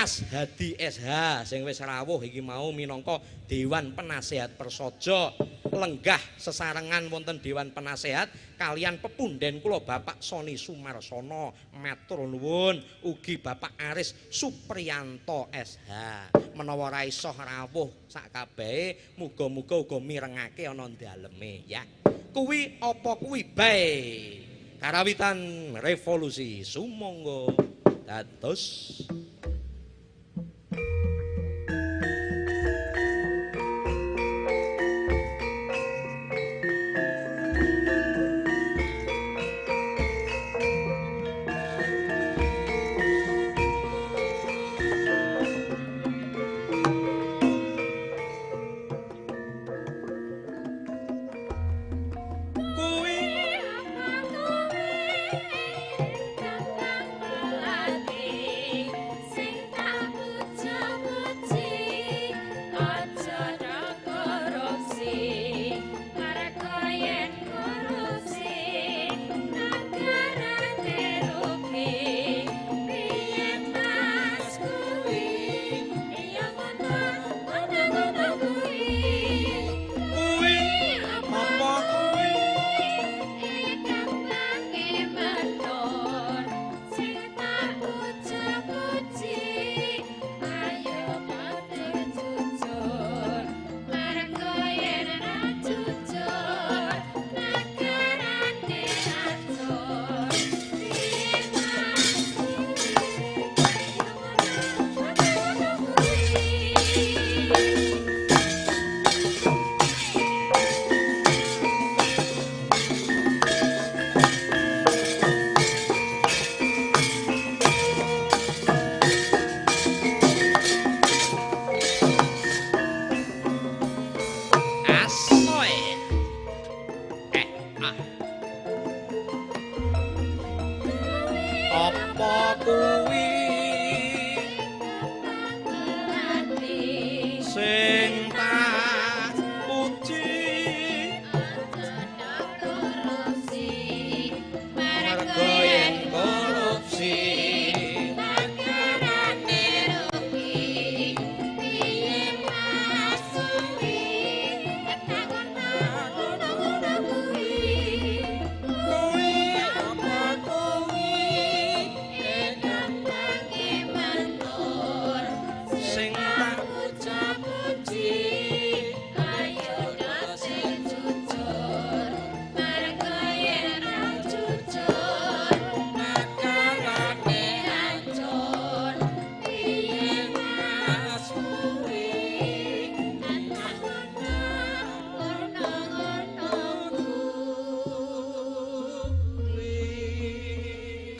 Hadi SH sing wis rawuh iki mau minangka Dewan Penasehat Persaja lenggah sesarengan wonten Dewan Penasehat kalian pepunden kula Bapak Soni Sumarsono matur nuwun ugi Bapak Aris Supriyanto SH menawa ra iso rawuh sak kabehe muga-muga uga mirengake ana daleme ya kuwi apa kuwi bae karawitan revolusi sumangga dados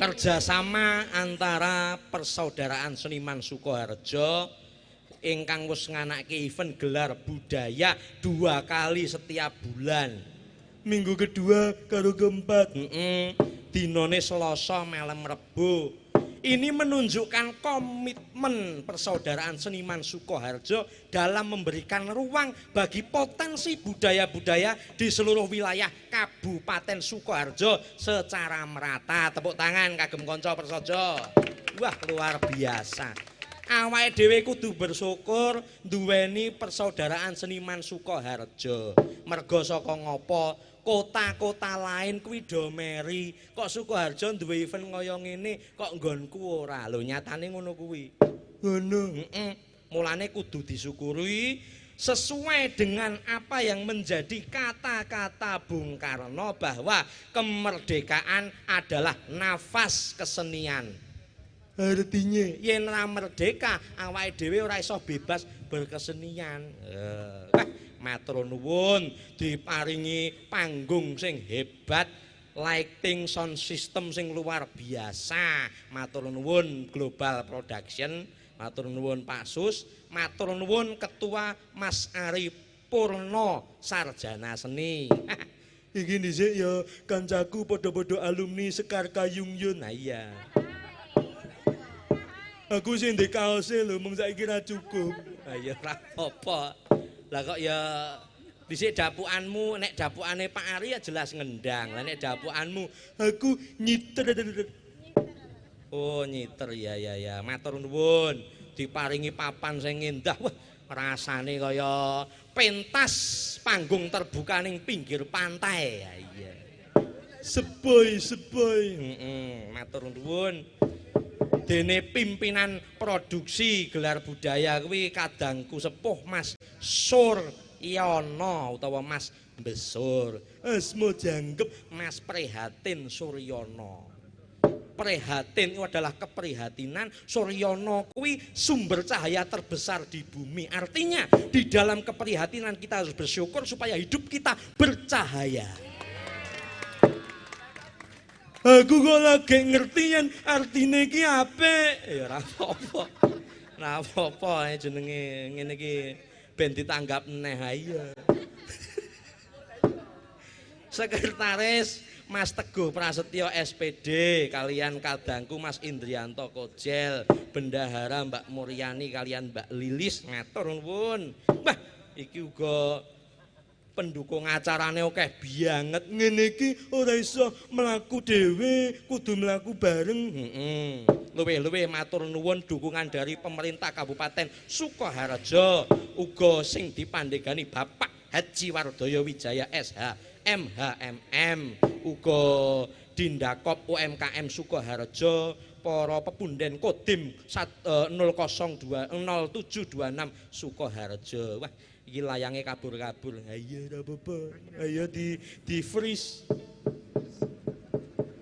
kerjasama antara Persaudaraan Seniman Sukoharjo ingkang wis nganake event gelar budaya 2 kali setiap bulan. Minggu kedua karo keempat. Dinone Selasa malam Rebo. Ini menunjukkan komitmen Persaudaraan Seniman Sukoharjo dalam memberikan ruang bagi potensi budaya-budaya di seluruh wilayah Kabupaten Sukoharjo secara merata. Tepuk tangan kagem kanca Persojo. Wah, luar biasa. Awake dhewe kudu bersyukur duweni Persaudaraan Seniman Sukoharjo. Merga saka ngopo? Kota-kota lain kuwi do meri, kok Sukoharjo duwe event kaya ngene, kok nggonku ora. Lho nyatane ngono kuwi. Ngono. Mulane kudu disyukuri sesuai dengan apa yang menjadi kata-kata Bung Karno bahwa kemerdekaan adalah nafas kesenian. Artinya Yen ora merdeka, awake dhewe ora iso bebas berkesenian. Matur nuwun diparingi panggung sing hebat, lighting sound system sing luar biasa. Matur nuwun Global Production, matur nuwun Pak Sus, matur nuwun Ketua Mas Ari Purno Sarjana Seni. iki dhisik ya kancaku padha-padha alumni Sekar Kayung Yun. Nah iya. Aku sing ndek kaose lho mung saiki ra cukup. Ayo ora apa. Lah kok ya dhisik dapukanmu, nek dapukane Pak Ari ya jelas ngendang. Lah nek dapukanmu Aku nyiter. oh nyiter ya. Matur nuwun diparingi papan sing endah. Wah, rasane kaya pentas panggung terbuka ning pinggir pantai. Ya iya. Sepoi. Matur nuwun. Dene pimpinan produksi gelar budaya kuwi kadangku sepuh Mas Suryono utawa Mas Besur. Asma jangkep. Mas Prihatin Suryono. Prihatin itu adalah keprihatinan, Suryono kuwi sumber cahaya terbesar di bumi. Artinya di dalam keprihatinan kita harus bersyukur supaya hidup kita bercahaya. Aku kok lagi ngerti yen artine iki apik. Ya ora apa-apa. Ora apa-apa jenenge ngene iki ben ditanggap neh ayo. Sekretaris Mas Teguh Prasetyo SPD kalian kadangku Mas Indrianto Kojel, bendahara Mbak Muryani kalian Mbak Lilis ngatur nuwun. Wah, iki uga pendukung acarane akeh banget. Ngene iki ora iso mlaku dhewe, kudu mlaku bareng. Luwih-luwih matur nuwun dukungan dari pemerintah Kabupaten Sukoharjo uga sing dipandhegani Bapak Haji Wardoyo Wijaya SH MHMM, uga Dindakop UMKM Sukoharjo, para pepunden Kodim 00726 Sukoharjo. Wah, iki layange kabur-kabur. Ayo ora apa-apa. Ayo di freeze.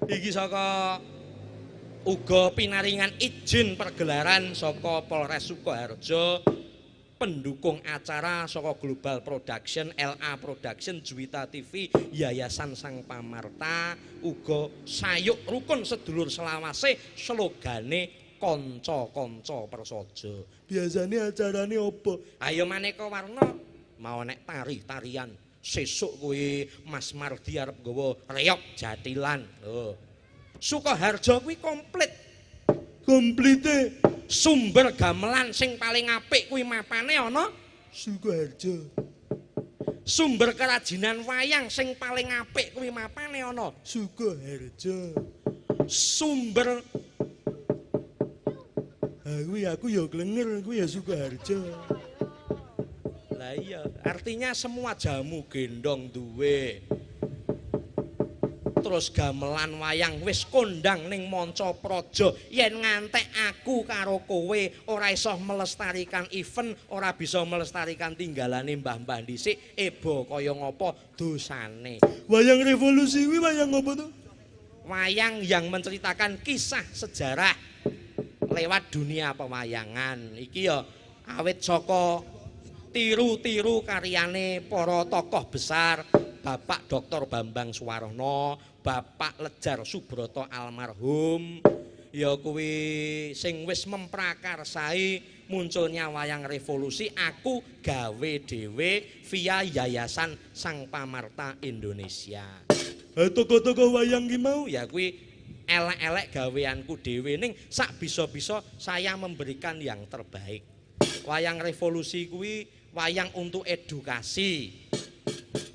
Iki saka uga pinaringan izin pergelaran saka Polres Sukoharjo, pendukung acara saka Global Production, LA Production, Juwita TV, Yayasan Sang Pamarta, uga sayuk rukun sedulur selawase, slogane kanca-kanca Persojo. Biasane acarane apa? Ayo maneka warna, mau nek tari-tarian. Sesuk kuwi Mas Mardi arep nggawa reog jatilan. Lho. Sukoharjo kuwi komplit. Komplite Sumber gamelan sing paling apik kuwi mapane ana Sukoharjo. Sumber kerajinan wayang sing paling apik kuwi mapane ana Sukoharjo. Sumber Aku ya klenger, kuwi ya Sukoharjo. lah iya artinya semua jamu gendong duwe. Terus gamelan wayang wis kondang ning manca praja. Yen ngantek aku karo kowe ora iso melestarikan event, ora bisa melestarikan tinggalane mbah-mbah dhisik, ebo kaya ngapa dosane. Wayang revolusi kuwi wayang apa to? Wayang yang menceritakan kisah sejarah lewat dunia pewayangan. Iki ya awit saka tiru-tiru karyane para tokoh besar, Bapak Dr. Bambang Suwarno, Bapak Lejar Subroto almarhum, ya kuwi sing wis memprakarsai munculnya wayang revolusi, aku gawe dhewe via Yayasan Sang Pamarta Indonesia. Toko-toko wayang ki mau Ya kuwi elek-elek gaweanku dhewe ning sak bisa-bisa saya memberikan yang terbaik. Wayang revolusi kuwi wayang untuk edukasi.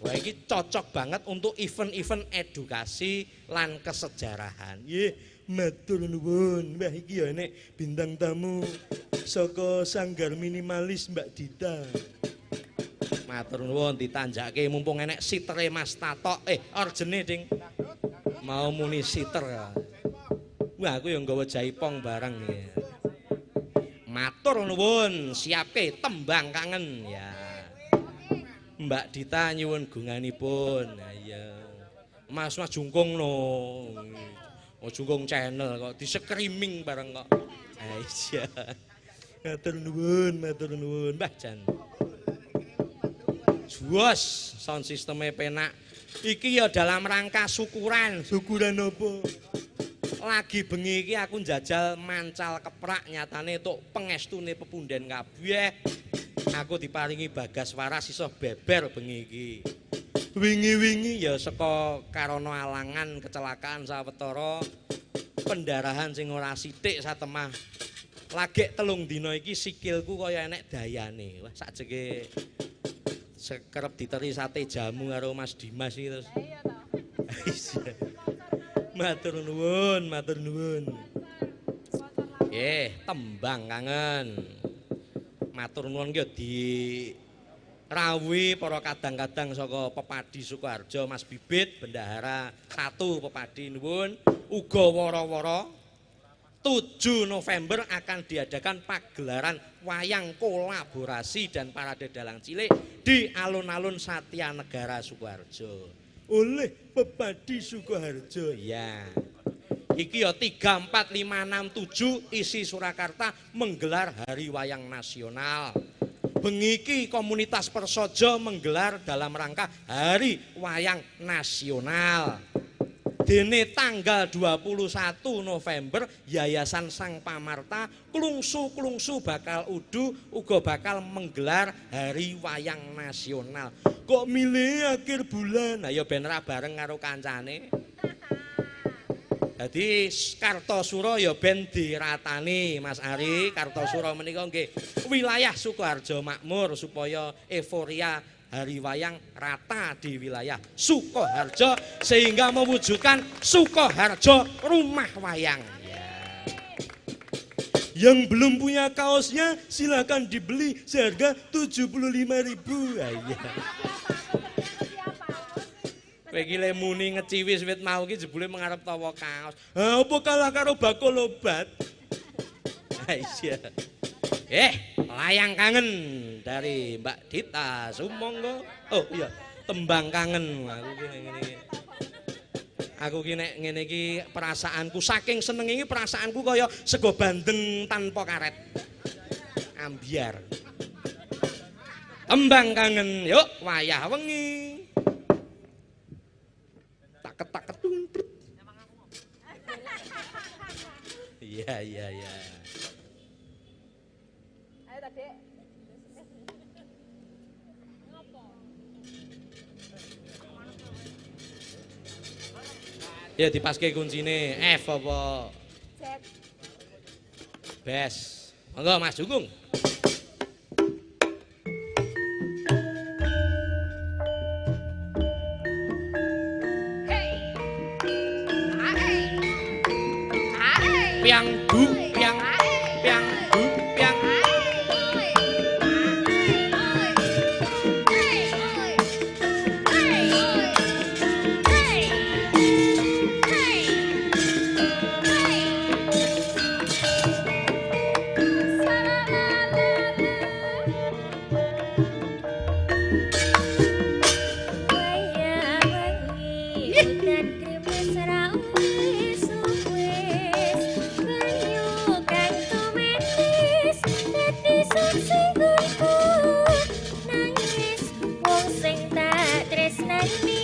Wah iki cocok banget untuk event-event edukasi lan kesejarahan. Nggih, matur nuwun. Mbah iki ya nek bintang tamu saka Sanggar Minimalis Mbak Dita. Matur nuwun ditanjake mumpung enek sitere Mas Tato. Orjene ding. Mau muni siter. Wah aku yang nggawa jaipong barang nih. Matur nuwun, siapke tembang kangen ya. Mbak Dita nyuwun gunganipun. Nah iya. Mas jungkung no. Oh jungkung channel kok di streaming bareng kok. Ah iya. Matur nuwun, Mbah Jan. Juos sound sistemnya penak. Iki ya dalam rangka syukuran. Syukuran apa? Lagi bengi iki aku njajal mancal keprak nyatane tuk pengestune pepunden kabeh. Aku diparingi bagas waras iso beber bengi iki. Wingi-wingi Ya saka karana alangan kecelakaan sawetara pendarahan sing ora sithik satemah. Lagek 3 dina iki sikilku kaya enek dayane. Wah sakjeke sekerep diteri sate jamu karo Mas Dimas iki terus. Matur nuwun. Tembang kangen. Matur nuwun ki di rawuhi para kadang-kadang saka Pepadi Sukoharjo Mas Bibit Bendahara 1 Pepadi nuwun. Uga wara-wara 7 November akan diadakan pagelaran wayang kolaborasi dan parade dalang cilik di alun-alun Satya Negara Sukoharjo. oleh Pepadi Sukoharjo. Ya. Iki ya 3, 4, 5, 6, 7 isi Surakarta menggelar Hari Wayang Nasional. Bengi iki komunitas Persojo menggelar dalam rangka Hari Wayang Nasional. Dene tanggal 21 November Yayasan Sang Pamarta klungsu bakal uga bakal menggelar Hari Wayang Nasional. Kok milih akhir bulan? Nah ya ben ra bareng karo kancane. Jadi Kartosuro ya ben diratani Mas Ari. Kartosuro menika nggih wilayah Sukoharjo makmur supaya euforia Hari Wayang rata di wilayah Sukoharjo sehingga mewujudkan Sukoharjo Rumah Wayang. Ya. Yang belum punya kaosnya silakan dibeli seharga 75.000. Iya. Kowe iki le muni ngeciwis wit mau iki jebule mengarep tawa kaos. Ha apa kalah karo bakul obat? Iya. Layang kangen dari Mbak Dita Sumonggo. Oh iya, tembang kangen. Aku ki nek ngene iki perasaanku saking seneng iki perasaanku kaya sego bandeng tanpa karet. Ambiar. Tembang kangen, yuk wayah wengi. Tak ketung. Iya. Ayo tadi. Ya dipaske kuncine F apa? Cek. Bes. Monggo Mas Jungkung. Piang du piang piang du piang. Sing tak tresnani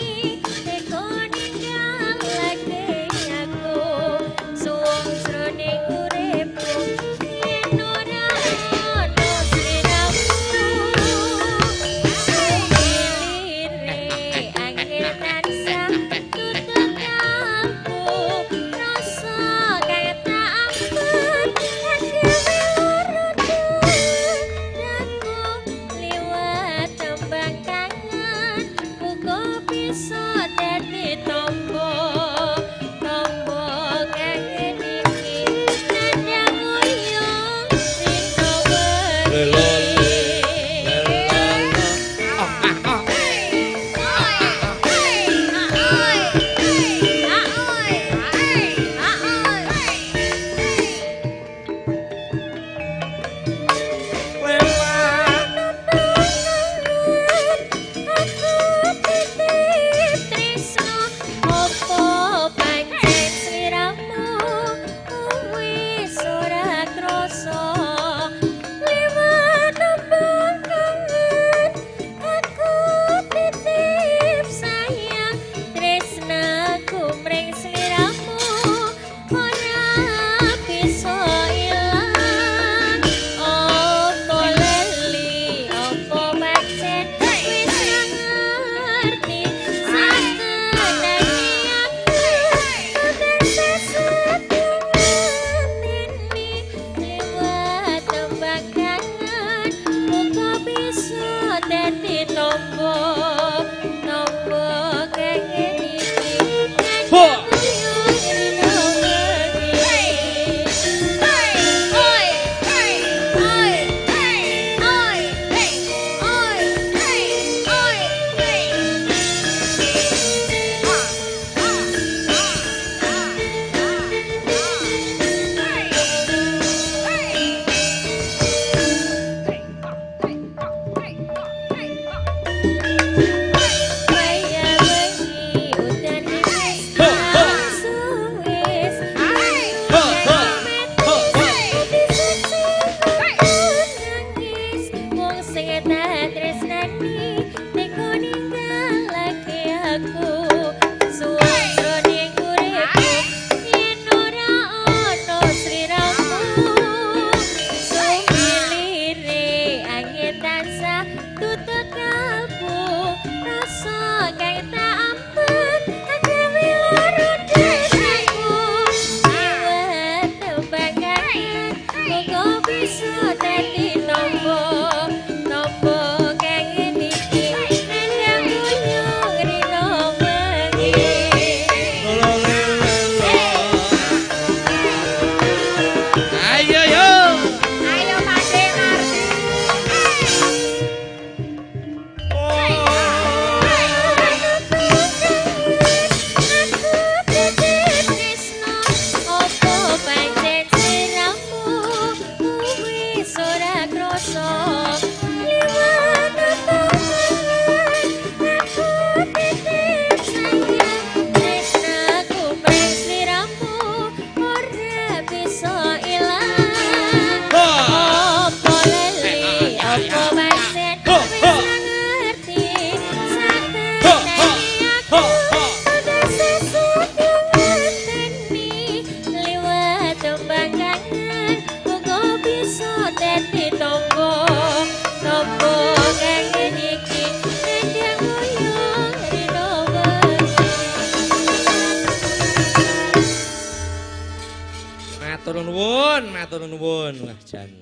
matur nuwun. Wah, jan.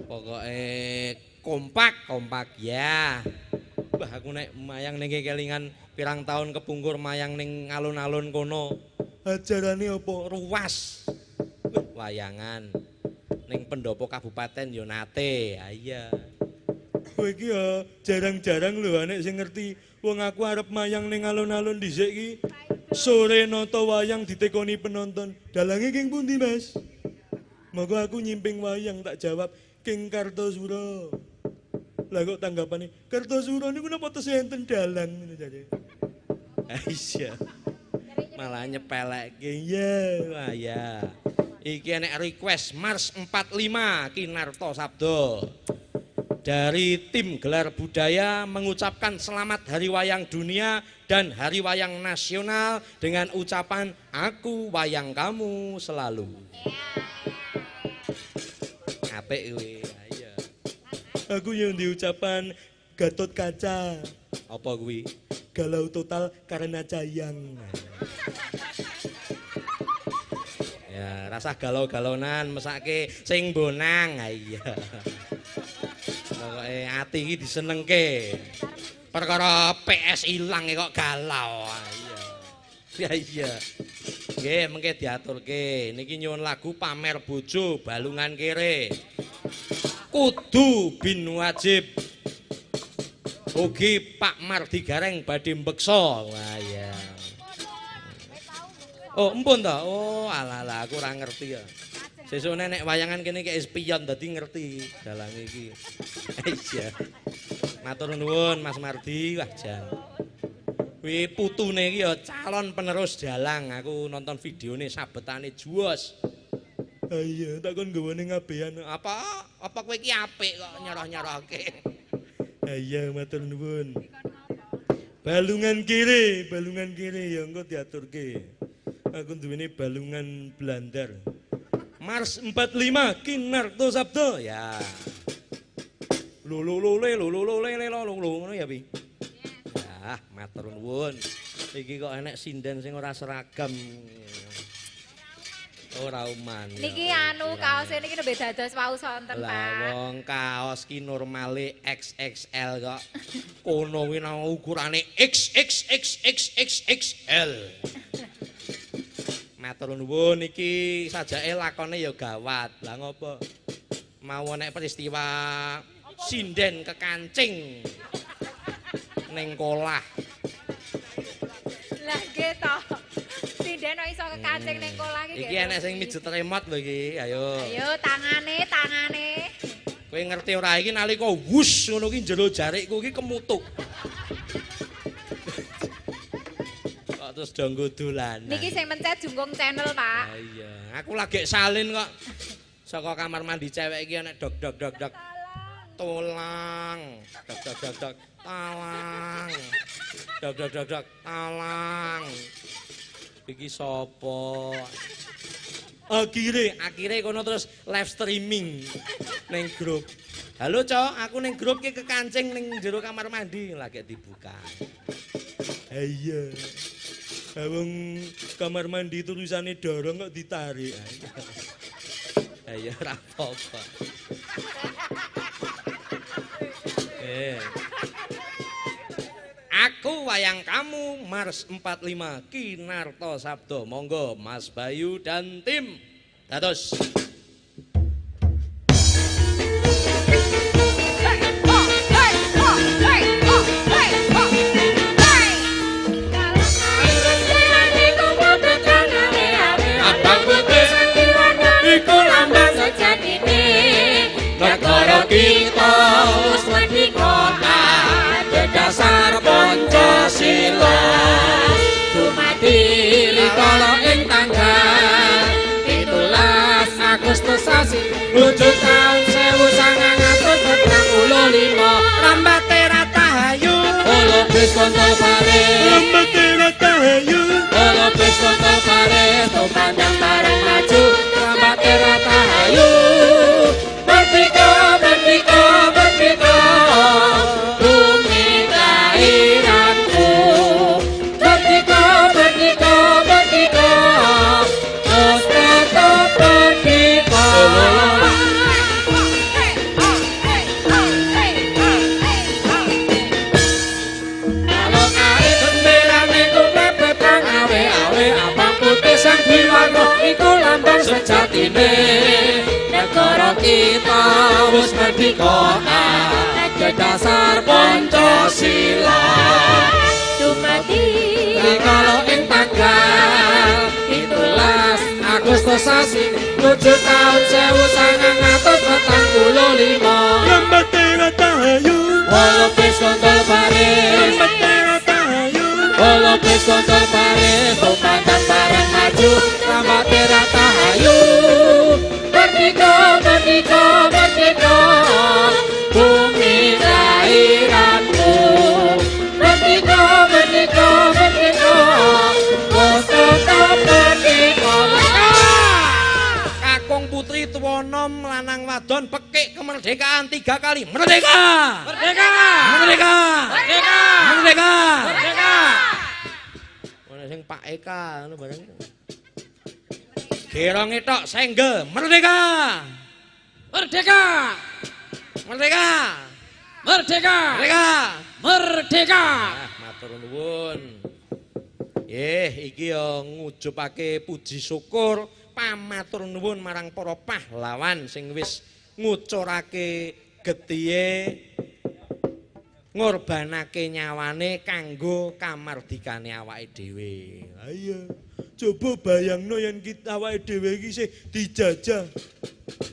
Pokoke kompak ya. Wah, aku nek mayang ning kelingan pirang tahun kepungkur mayang ning alun-alun kono. Ajarane apa? Ruas. Wayangan. Ning pendopo kabupaten yo nate. Ha iya. Kowe iki ya jarang-jarang lho nek sing ngerti. Wong aku arep mayang ning alun-alun dhisik iki. Sore nata wayang ditekoni penonton. Dalange king pundi, Mas? Maka aku nyimping wayang tak jawab, King Kartosura. Lah kok tanggapane, Kartosura niku napa tesih enten dalang ngono jare. Aisyah. Malah nyepelekke ya. Wah ya. Iki enek request Mars 45 Kinarto Sabdo. Dari tim Gelar Budaya mengucapkan selamat Hari Wayang Dunia dan Hari Wayang Nasional dengan ucapan aku wayang kamu selalu. Apik kuwi. Ayo. Aku yang diucapan Gatot Kaca. Apa kuwi? Galau total karena cayang. Ya, rasa galau-galonan mesake sing bonang. Ha iya. Pokoke ati iki disenengke. Perkara PS ilang kok galau. Iya. Ya iya. Nggih, mengke diaturke. Niki nyuwun lagu Pamer Bojo Balungan Kere. Kudu bin wajib. Ugi Pak Mardi Gareng badhe mbeksa. Wah ya. Oh, empun ta? Oh, alah aku ora ngerti ya. Sesuk nek wayangan kene kek spion dadi ngerti dalang iki. Iya. Matur nuwun Mas Mardi, wah jan. Kuwi putune iki ya calon penerus dalang. Aku nonton videone sabetane juos. Iya, tak kon nggawane ngabehan. Apa kowe iki apik kok nyoroh-nyorohke. Iya, matur nuwun. Balungan kiri ya engko diaturke. Aku duweni balungan blandar. Mars 45 Kinarto Sabdo ya. Lululule ngono ya pi. Ya, matur nuwun. Iki kok enek sinden sing ora seragam. Ora uman. Niki anu kaos niki nembe dados wau sonten, Pak. Lah wong kaos ki normale XXL kok. Kono kuwi nang ukurane XXXXXXL. Matur nuwun iki sajake lakone ya gawat. Lah ngopo? Mau nek peristiwa sinden kekancing ning kolah. Lah nggih to. Sinden kok iso kekancing ning kolah iki. Iki enek sing mijet remote lho iki. Ayo. Ayo tangane. Kowe ngerti ora iki nalika wus ngono ki jero jarikku iki kemutuk. Kok terus do nggo dolanan. Niki sing mencet Jungkung Channel, Pak. Ah iya, aku lagi salin kok. Saka kamar mandi cewek iki enek dog. Tolang. Dog. Talang. Dog. Talang. Iki sapa? Akhire kono terus live streaming ning grup. Halo, Cok, aku ning grup ki kekancing ning jero kamar mandi lagi dibuka. Iya. Wong kamar mandi tulisane dorong kok ditarik. Ayo ora apa-apa. Aku wayang kamu Mars 45 Kinarto Sabdo. Monggo Mas Bayu dan tim. Dados. Negara kita wis merdeka dasar Pancasila dumadi kala ing tanggal 17 Agustus sasi lucut taun 1945 rambate ratahayu olo bis konto pare panjang bareng maju rambate ratahayu merdeka bumi kelahiranku merdeka kita wis merdeka dasar Pancasila Dumadi rikala ing tanggal 17 Agustus sasi 7 taun 1945 Lambatera tahayu Walau pes kontol baris Lambatera tahayu Walau pes kontol baris Tumandang bareng maju Lambatera tahayu Merdeka, merdeka, merdeka Bumi lahiranmu Merdeka, merdeka, merdeka Tetap merdeka Kakung putri tuwa nom lanang wadon pekik kemerdekaan 3 kali merdeka merdeka merdeka merdeka merdeka merdeka ana sing Pak Eka ngono bareng gerong etok senggel merdeka merdeka merdeka merdeka merdeka merdeka matur nuwun iki ya ngujupake puji syukur pamatur nuwun marang para pahlawan sing wis ngucurake getihe ngorbanake nyawane kanggo kamardikane awake dhewe. Ha iya, coba bayangno yen kita awake dhewe iki sih dijajah.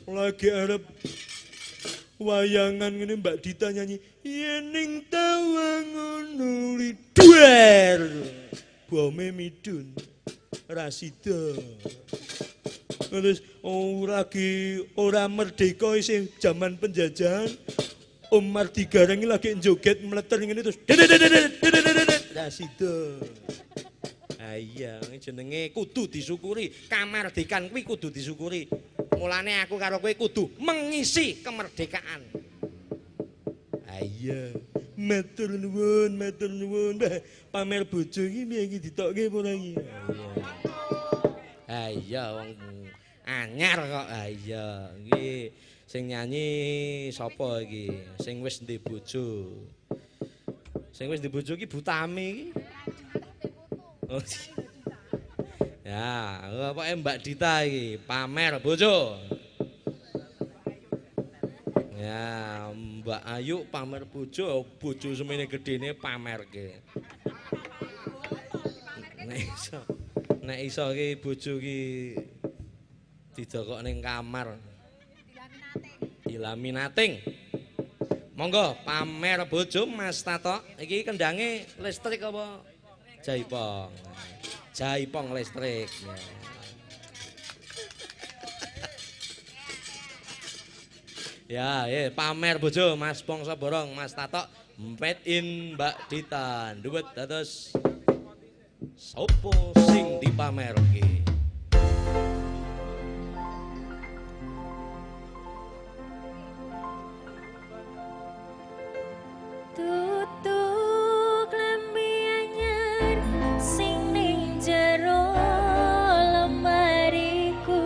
Lagi arep wayangan ngene Mbak Dita nyanyi yening tawa ngono liduer. Bome midun. Rasida. Terus lagi ora merdeka isih zaman penjajahan. Om Mardi Gareng lagi joget meleter ngene terus Rasida. Iya, jenenge kudu disyukuri. Kamardikan kuwi kudu disyukuri. Mulane aku karo kowe kudu mengisi kemerdekaan. Iya. Matur nuwun, matur nuwun. Pamer bojo iki piye iki ditokke apa ora iki? Iya, wong anyar kok. Iya, iki sing nyanyi sapa iki? Sing wis ndek bojo. Sing wis ndek bojo iki Butami iki. Oh. Ya, pokoke Mbak Dita iki pamer bojo. Ya, Mbak Ayu pamer bojo, bojo semene gedene pamerke. Nek iso ki bojo ki didokok ning kamar. Dilaminating. Monggo pamer bojo Mas Tato. Iki kendange listrik apa jaipong? Jaipong listrik. Ya, pamer bojo Mas Bongso Borong, Mas Tato, made in Mbak Dita. Duwet dados sopo sing dipamerke. Tutuk lembi anyar sing ning jero lemariku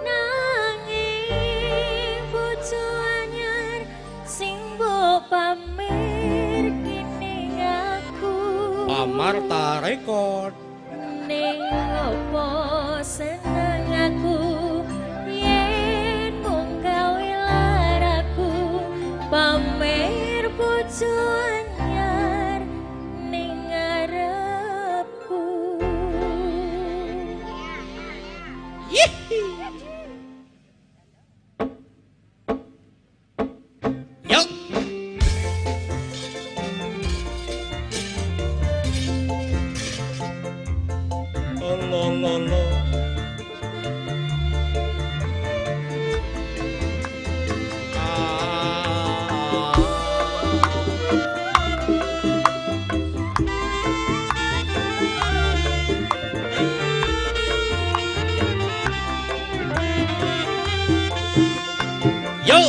nanging bojo anyar sing mbok pamer kene aku Amarta Record. ning opo seneng aku yen mung gawe laraku pamer bojo anyar ning ngarepku. Yuk. Lololo. Yo.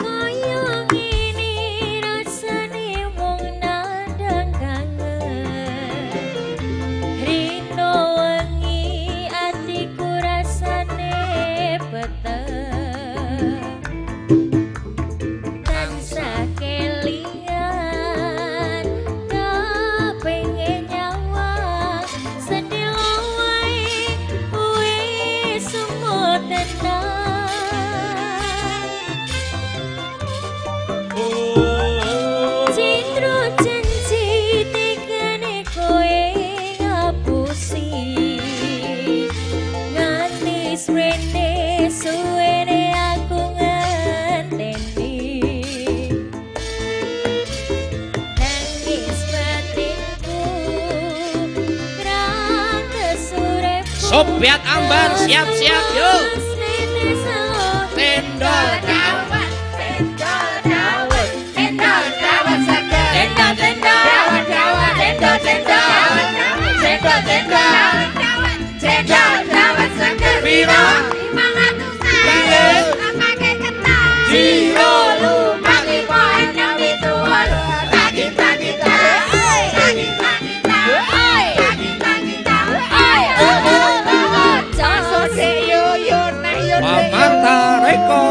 Kaya ngene rasane wong nandang kangen Rino wengi Sobyat Ambar siap-siap yuk. Tendol dawet, tendol dawet, tendol dawet seger, tendol dawet dawet, tendol dawet, tendol dawet seger. Piro 500.000 pakai ketan. Jiro lumbang 5 dituwul. Tagi tagi tagi, tagi tagi tagi, tagi tagi tagi. Jaso yo yo nah yo. Pamarta Reko.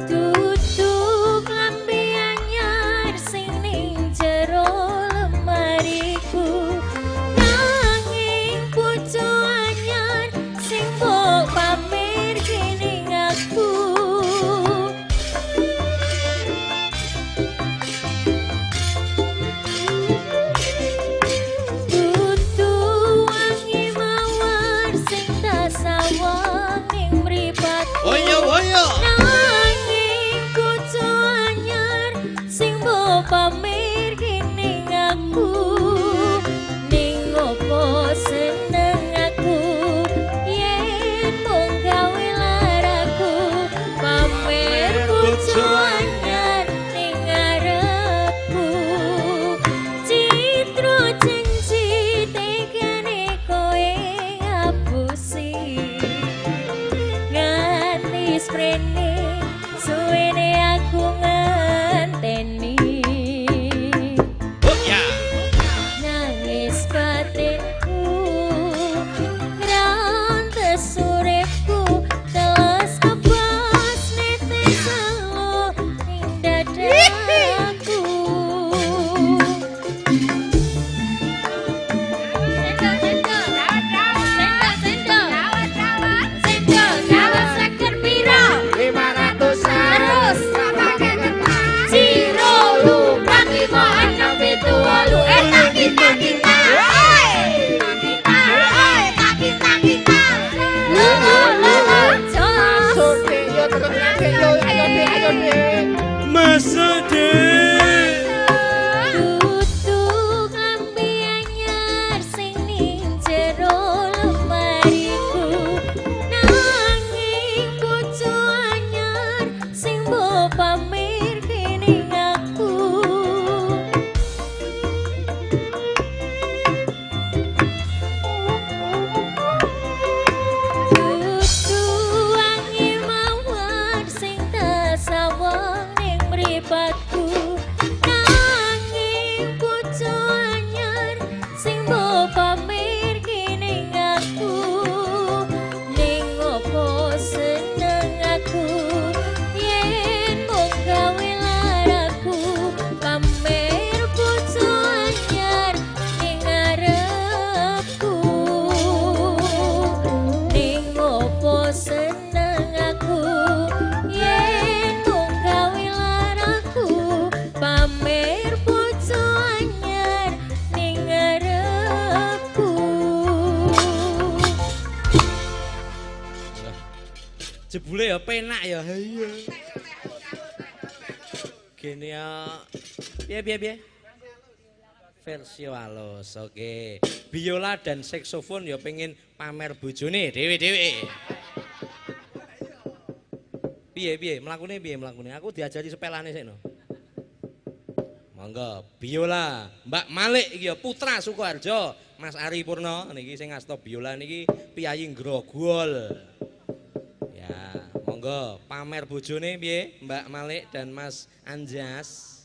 Tutup lambe anyar sing ning jero lemariku, nanging bojo anyar sing mbok pamer kening aku. Tutu wangi mawar sing tak sawang ning mripatku. Woyo woyo. Nanging bojo anyar sing mbok pamer kening aku, ning opo seneng aku yen mung gawe laraku pamer bojo anyar ning ngarepku. Citra janji tekane koe ngapusi, nganti sprene suwene aku ngenteni. Oh ya. Nangis batikku ngrantes uripku, telas kebas netes selo ing dadaku. Sendol dawet dawet, sendol dawet seger piro? 500.000 terus pakai ketan. Jiro lumbang 5 dituwul. Tagi tagi tagi, tagi tagi tagi. Masa deh. Tutuk lambe anyar sing ning jero lemariku, nanging bojo anyar sing mbok pamer kening aku. Tutu wangi mawar sing tak sawang ning mripatku, nanging bojo anyar sing mbok pamer kening aku, ning opo seneng aku yen mung gawe laraku pamer bojo anyar ning ngarepku, ning opo seneng aku yen mung gawe laraku pamer bojo anyar ning ngarepku. Jebule ya penak ya. Iya. Gini ya. Piye. Versi halus, oke. Biola dan saksofon ya pengen pamer bojone dhewe-dhewe. Piye, mlakune piye mlakune? Aku diajari sepelane sik no. Monggo, biola Mbak Malik iki ya putra Sukoharjo, Mas Ari Purno niki sing ngasta biola niki Piyayi Grogol. Ya, monggo pamer bojone piye Mbak Malik dan Mas Anjas.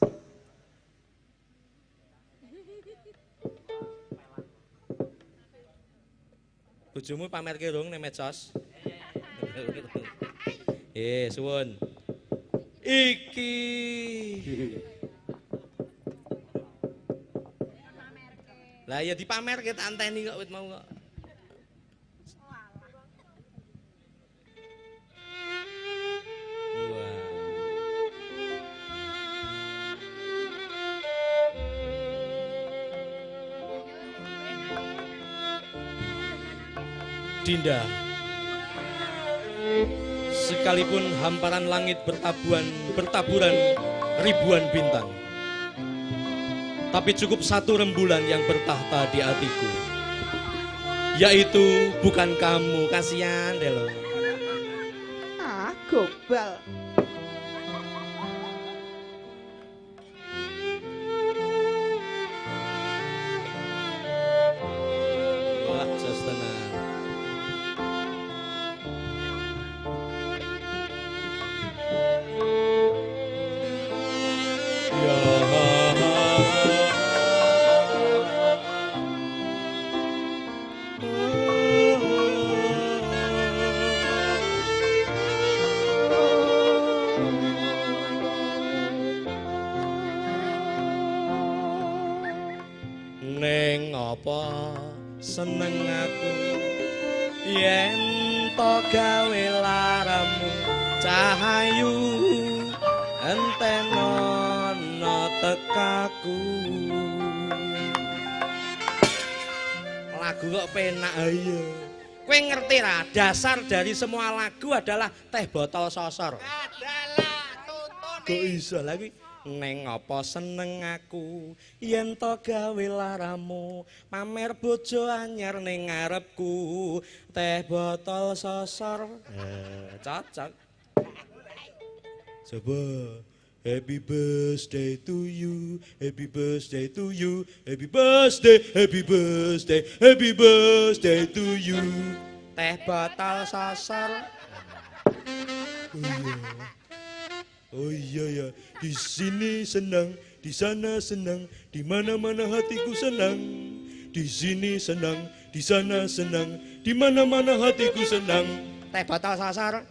Bojomu pamer rung ning medsos. Suwun. Iki. Lah ya dipamerke tak anteni kok wit mau kok. Wah. Dinda. Sekalipun hamparan langit bertaburan ribuan bintang, tapi cukup satu rembulan yang bertahta di hatiku. yaitu bukan kamu. Kasihan deh lo. Ah, gobal. Wah, jos tenan. Neng apa seneng aku yen to gawe laramu cahayu entenono tekaku. Lagu kok penak ayo. Kowe ngerti ra dasar dari semua lagu adalah teh botol sosor. Adalah tuntun. Kok iso lagi? Neng apa seneng aku yen to gawe laramu pamer bojo anyar ning ngarepku teh botol sosor. Cocok. Coba. Happy birthday to you, happy birthday to you, happy birthday, happy birthday, happy birthday to you. Teh botol sosor. Oh iya ya, di sini senang, di sana senang, di mana-mana hatiku senang. Di sini senang, di sana senang, di mana-mana hatiku senang. Teh botol sosor.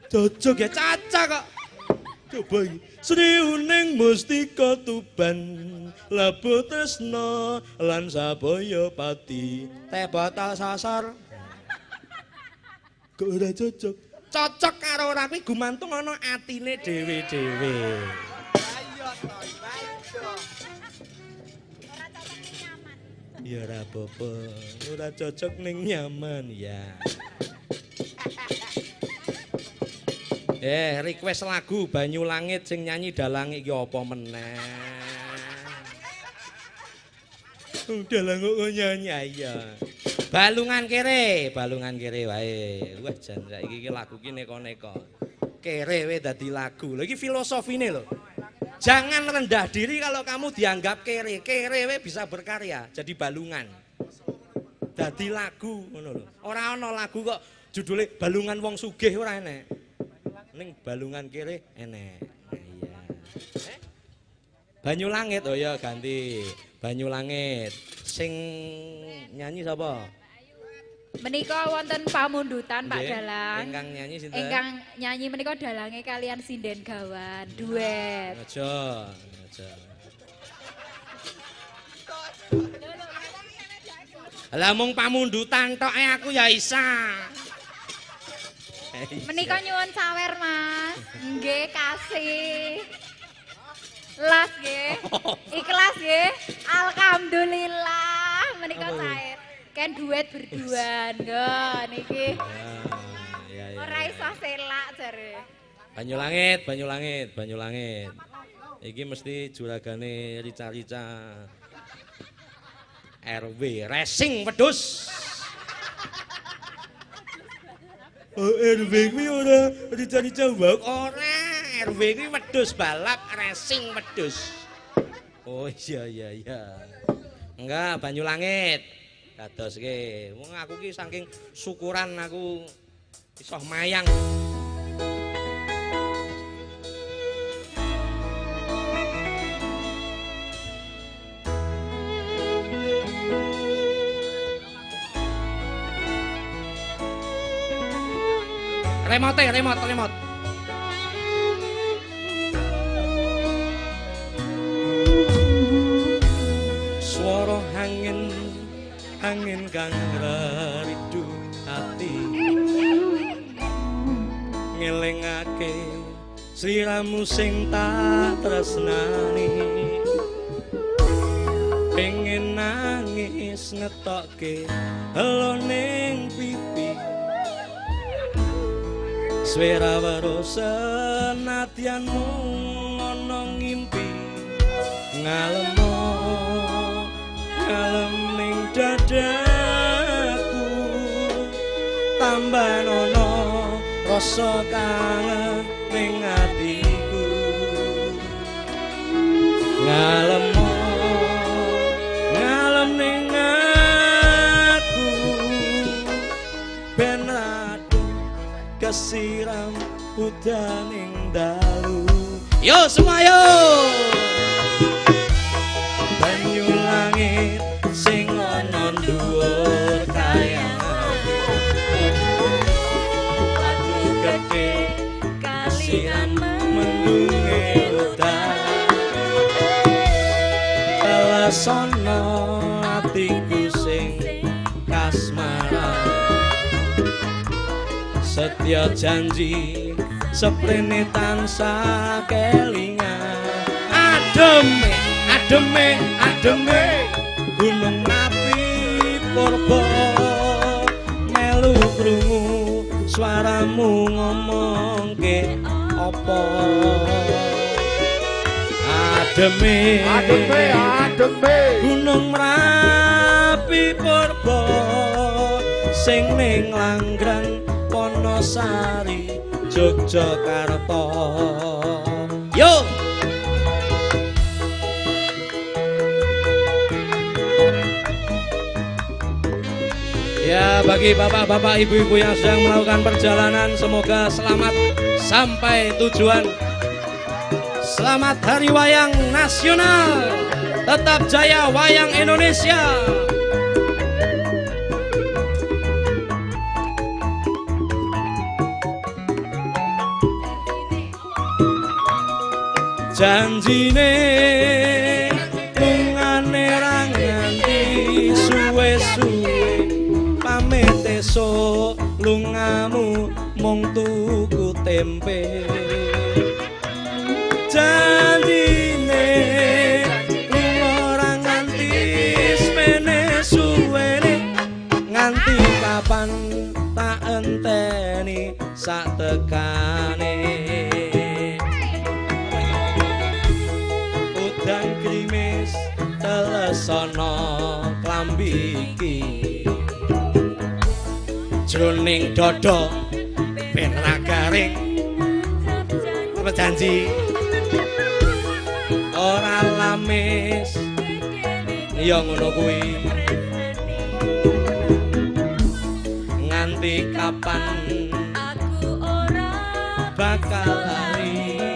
Cocok Ya cocok kok. coba iki. Sriuning mustika tuban, labuh tresna lan sabaya pati. Teh botol sosor. Kok ora cocok? Cocok karo ora kuwi gumantung ana atine dhewe-dhewe. Ya ora apa-apa, ora cocok ning nyaman ya. Request lagu Banyu Langit sing nyanyi dalang iki apa meneh. Dalang kok nyanyi. Iya. Balungan kere wae. Wah jan saiki iki lagu ki neko-neko. Kere we dadi lagu. Lha iki filosofine lho. Jangan rendah diri kalau kamu dianggap kere. Kere we bisa berkarya, jadi balungan. Dadi lagu ngono lho. Ora ana lagu kok judule Balungan Wong Sugih ora enek. Ning balungan kere enek. Iya. Banyu Langit, oh ya ganti. Banyu Langit. Sing nyanyi sapa? Menika wonten pamundutan Pak Nggih. Dalang. Ingkang nyanyi sinten? Ingkang nyanyi menika dalange kalian sinden gawan duet. Aja. Lah mung pamundutan tok aku ya isa. Menika nyuwun sawer Mas. Nggih kasih. Las nggih. Ikhlas nggih. Alhamdulillah menika sae. Kan duet berdua nggo niki. Ya. Ora iso selak jare. Banyu Langit. Iki mesti juragane rica-rica RW Racing Wedhus. Oh, RW kuwi ora rica-rica wae. Ora, RW kuwi wedhus balap racing wedhus. Oh iya. Enggak, Banyu Langit. Dados ki, wong aku ki saking syukuran aku iso mayang. Remote. Swara angin kang ngridu ati. Ngelingake sliramu sing tak tresnani. Pengen nangis ngetokke eloning pipi. Swara weruh senadyanmu ana ngimpi ngalem ning dadaku tambah nono rasa kangen ning atiku ngalem ning aku ben radu kesiram udaning dalu yo semua yo banyu langit sing ana dhuwur kayangan aku gede kasihan mendunge udan alasono atiku sing kasmaran setya janji seprene tansah kelingan ademe gunung api purba melu krungu swaramu ngomongke apa ademe gunung merapi purba sing ning Langgrang Wonosari Yogyakarta yo ya bagi bapak-bapak ibu-ibu yang sedang melakukan perjalanan semoga selamat sampai tujuan selamat Hari Wayang Nasional tetap jaya Wayang Indonesia janjine lungane ra nganti suwe-suwe pamit esuk lungamu mung tuku tempe janjine ora nganti semene suwene nganti kapan tak enteni sak tekane udan krimis telesono klambi iki jroning dada ben ra garing apa janji ora lamis ya ngono kuwi nganti kapan aku ora bakal lali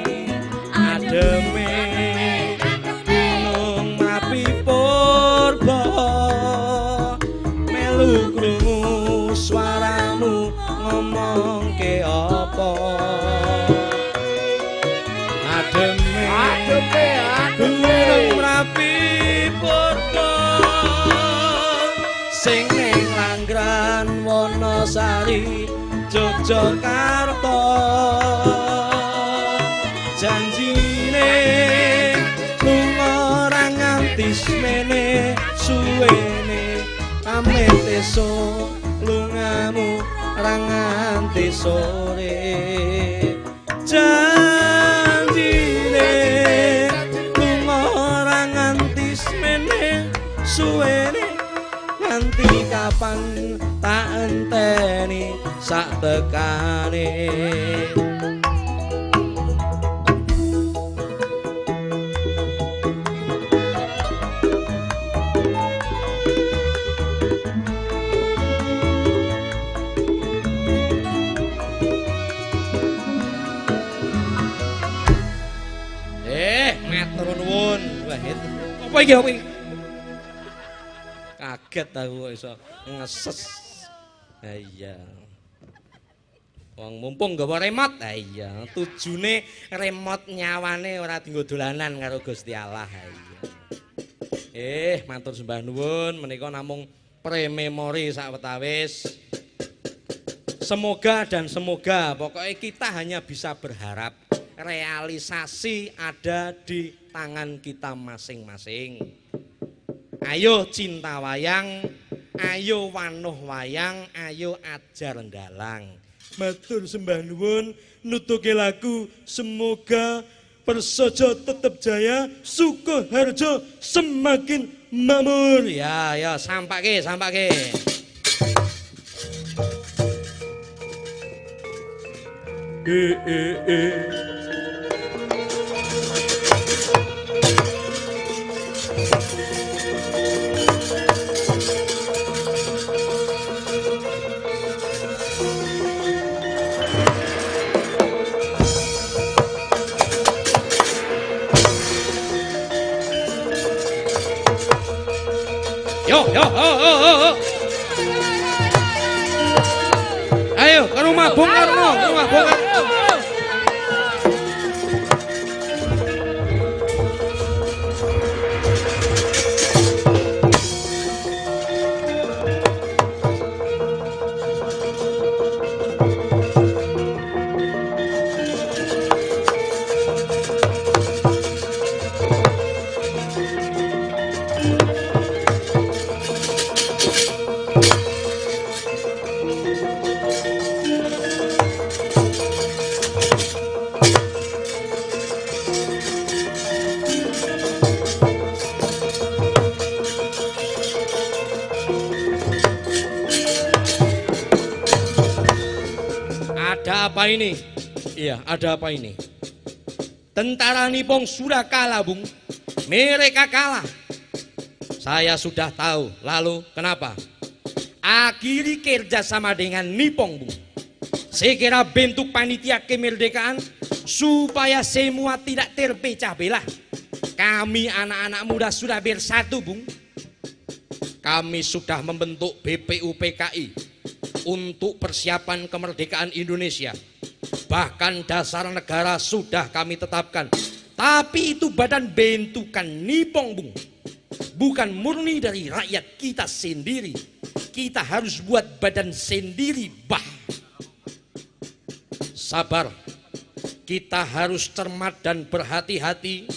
ademe gunung api purba melu krungu swaramu ngomongke apa ademe gunung merapi purba sing ning Langgrang Wonosari Yogyakarta janjine lunga ora nganti semene suwene pamit esuk lungamu ora nganti sore janjine lunga ora nganti semene suwene nganti kapan tak enteni sak tekane matur nuwun Wahid apa iki kaget aku kok iso ngeses iya wong mumpung gawa remote iya tujune remote nyawane ora dienggo dolanan karo Gusti Allah iya matur sembah nuwun menika namung pre-memori sawetawis semoga dan semoga pokoknya kita hanya bisa berharap realisasi ada di tangan kita masing-masing. Ayo cinta wayang, ayo wanuh wayang, ayo ajar ndalang. Matur sembah nuwun nutuke lagu semoga Persojo tetap jaya, Sukoharjo semakin Makmur. Ya, ya, sampake, sampake. Yo, yo, oh, oh, oh, oh. Ayo ke rumah Bung Karno, ke rumah Bung Karno. Ada apa ini? Iya, ada apa ini? Tentara Nippon sudah kalah, Bung. Mereka kalah. Saya sudah tahu. Lalu kenapa? Akhiri kerjasama dengan Nippon, Bung. Saya kira bentuk panitia kemerdekaan supaya semua tidak terpecah belah. Kami anak-anak muda sudah bersatu, Bung. Kami sudah membentuk BPUPKI untuk persiapan kemerdekaan Indonesia. Bahkan dasar negara sudah kami tetapkan. Tapi itu badan bentukan Nippon, Bung. Bukan murni dari rakyat kita sendiri. Kita harus buat badan sendiri, bah. Sabar. Kita harus cermat dan berhati-hati.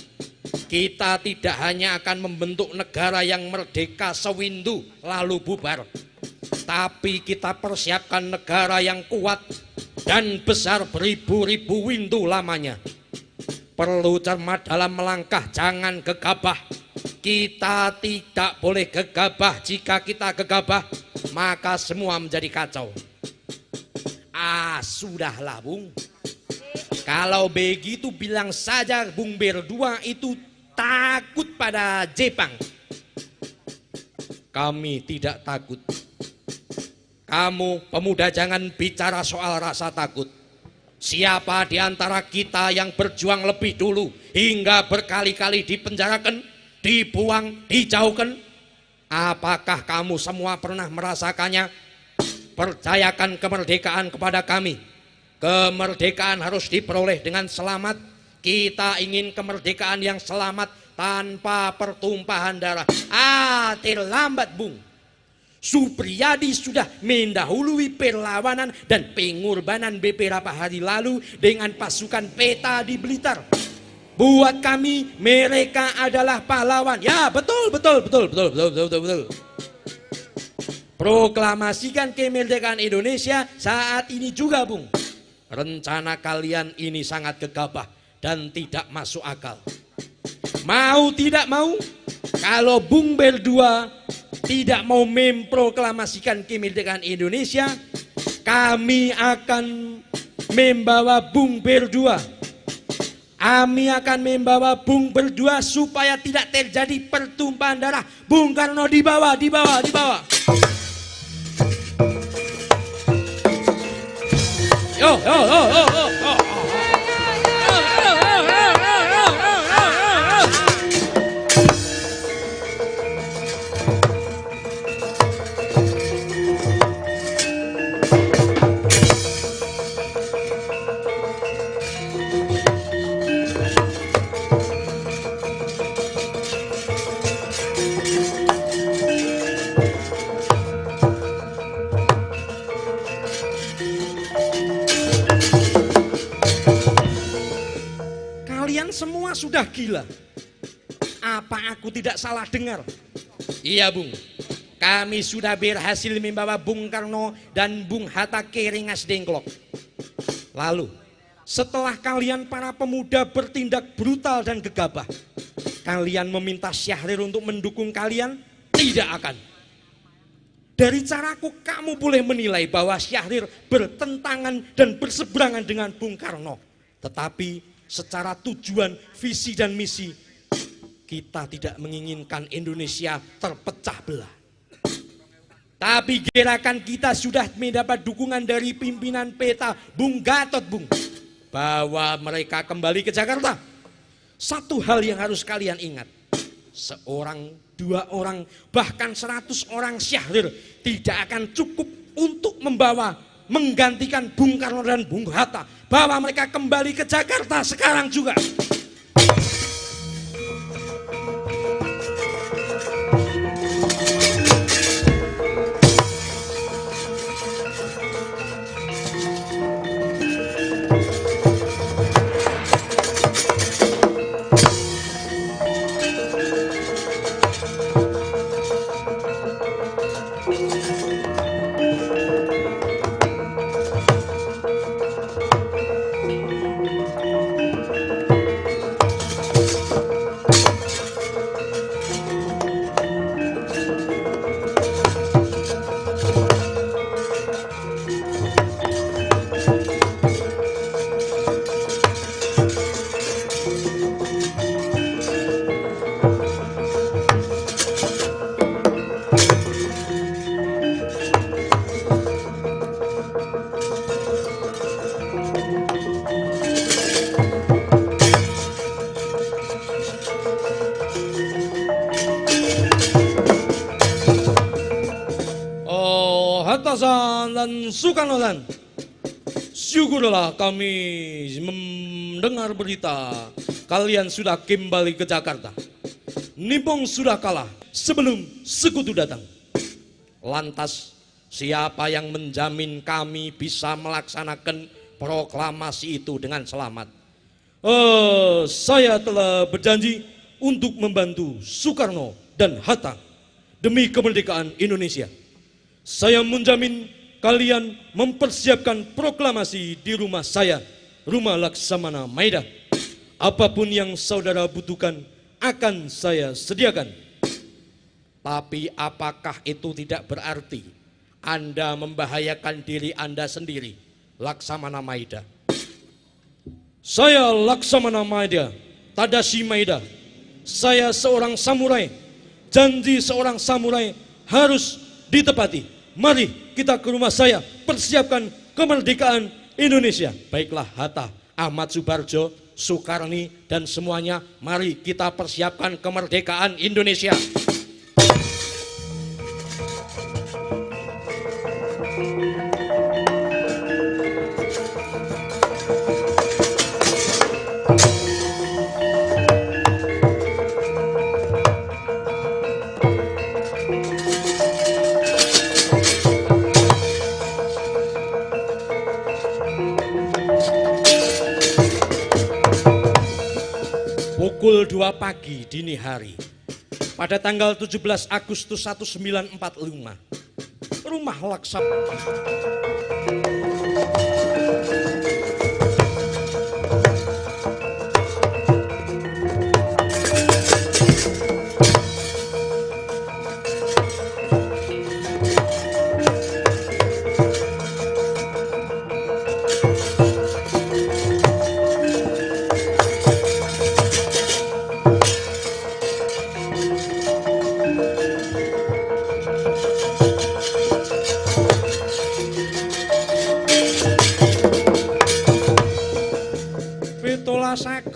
Kita tidak hanya akan membentuk negara yang merdeka sewindu lalu bubar. Tapi kita persiapkan negara yang kuat dan besar beribu-ribu windu lamanya. Perlu cermat dalam melangkah, jangan gegabah. Kita tidak boleh gegabah. Jika kita gegabah, maka semua menjadi kacau. Sudahlah, Bung. Kalau begitu bilang saja Bung Berdua itu takut pada Jepang. Kami tidak takut. Kamu pemuda jangan bicara soal rasa takut. Siapa di antara kita yang berjuang lebih dulu hingga berkali-kali dipenjarakan, dibuang, dijauhkan? Apakah kamu semua pernah merasakannya? Percayakan kemerdekaan kepada kami. Kemerdekaan harus diperoleh dengan selamat. Kita ingin kemerdekaan yang selamat tanpa pertumpahan darah. Terlambat, Bung. Supriyadi sudah mendahului perlawanan dan pengorbanan beberapa hari lalu dengan pasukan peta di Blitar. Buat kami mereka adalah pahlawan. Ya, betul. Proklamasikan kemerdekaan Indonesia saat ini juga, Bung. Rencana kalian ini sangat gegabah dan tidak masuk akal. Mau tidak mau, kalau Bung Berdua tidak mau memproklamasikan kemerdekaan Indonesia, kami akan membawa Bung Berdua. Kami akan membawa Bung Berdua supaya tidak terjadi pertumpahan darah. Bung Karno dibawa. Yo. Kalian semua sudah gila. Apa aku tidak salah dengar? Iya, Bung. Kami sudah berhasil membawa Bung Karno dan Bung Hatta ke Rengas Dengklok. Lalu, setelah kalian para pemuda bertindak brutal dan gegabah, kalian meminta Syahrir untuk mendukung kalian? Tidak akan. Dari caraku kamu boleh menilai bahwa Syahrir bertentangan dan berseberangan dengan Bung Karno. Tetapi secara tujuan, visi dan misi, kita tidak menginginkan Indonesia terpecah belah. Tapi gerakan kita sudah mendapat dukungan dari pimpinan PETA, Bung Gatot, Bung. Bahwa mereka kembali ke Jakarta. Satu hal yang harus kalian ingat. Seorang, 2 orang, bahkan 100 orang Syahrir tidak akan cukup untuk menggantikan Bung Karno dan Bung Hatta. Bahwa mereka kembali ke Jakarta sekarang juga. Dan Soekarno-san, syukurlah kami mendengar berita kalian sudah kembali ke Jakarta. Nippon sudah kalah sebelum sekutu datang. Lantas siapa yang menjamin kami bisa melaksanakan proklamasi itu dengan selamat? Saya telah berjanji untuk membantu Soekarno dan Hatta demi kemerdekaan Indonesia. Saya menjamin kalian mempersiapkan proklamasi di rumah saya, rumah Laksamana Maeda. Apapun yang saudara butuhkan akan saya sediakan. Tapi apakah itu tidak berarti Anda membahayakan diri Anda sendiri, Laksamana Maeda? Saya Laksamana Maeda, Tadashi Maeda. Saya seorang samurai. Janji seorang samurai harus ditepati. Mari kita ke rumah saya, persiapkan kemerdekaan Indonesia. Baiklah Hatta, Ahmad Subarjo, Soekarni dan semuanya, mari kita persiapkan kemerdekaan Indonesia. Pukul 2 pagi dini hari pada tanggal 17 Agustus 1945, rumah Laksamana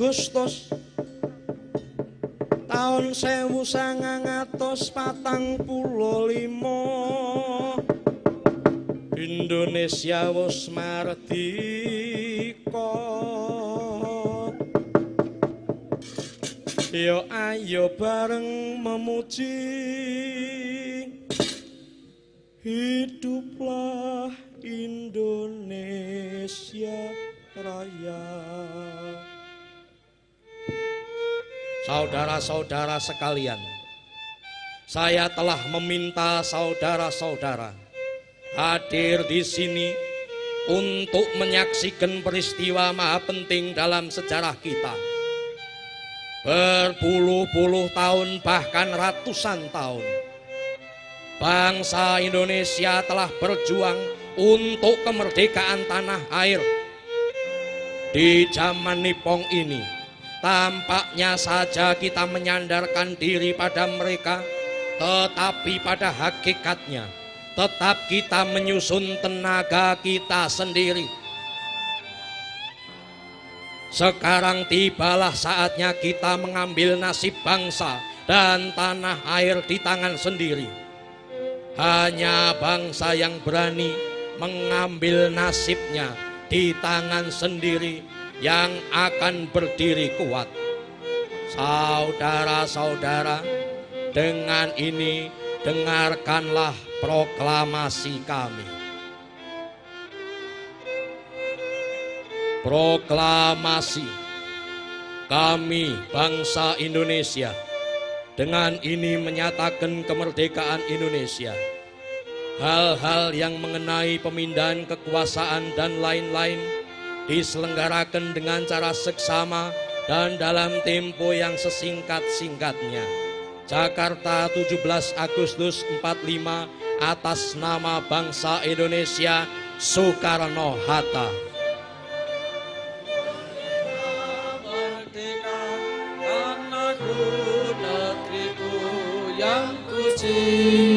Agustus tahun 1945 Indonesia wis mardika. Yo ayo bareng memuji, hiduplah Indonesia Raya. Saudara-saudara sekalian, saya telah meminta saudara-saudara hadir di sini untuk menyaksikan peristiwa maha penting dalam sejarah kita. Berpuluh-puluh tahun bahkan ratusan tahun bangsa Indonesia telah berjuang untuk kemerdekaan tanah air. Di zaman Nippon ini tampaknya saja kita menyandarkan diri pada mereka, tetapi pada hakikatnya tetap kita menyusun tenaga kita sendiri. Sekarang tibalah saatnya kita mengambil nasib bangsa dan tanah air di tangan sendiri. Hanya bangsa yang berani mengambil nasibnya di tangan sendiri yang akan berdiri kuat. Saudara-saudara, dengan ini dengarkanlah proklamasi kami. Proklamasi kami bangsa Indonesia dengan ini menyatakan kemerdekaan Indonesia. Hal-hal yang mengenai pemindahan kekuasaan dan lain-lain diselenggarakan dengan cara seksama dan dalam tempo yang sesingkat-singkatnya. Jakarta 17 Agustus 45 atas nama bangsa Indonesia, Soekarno-Hatta. Negeriku yang ku cinta.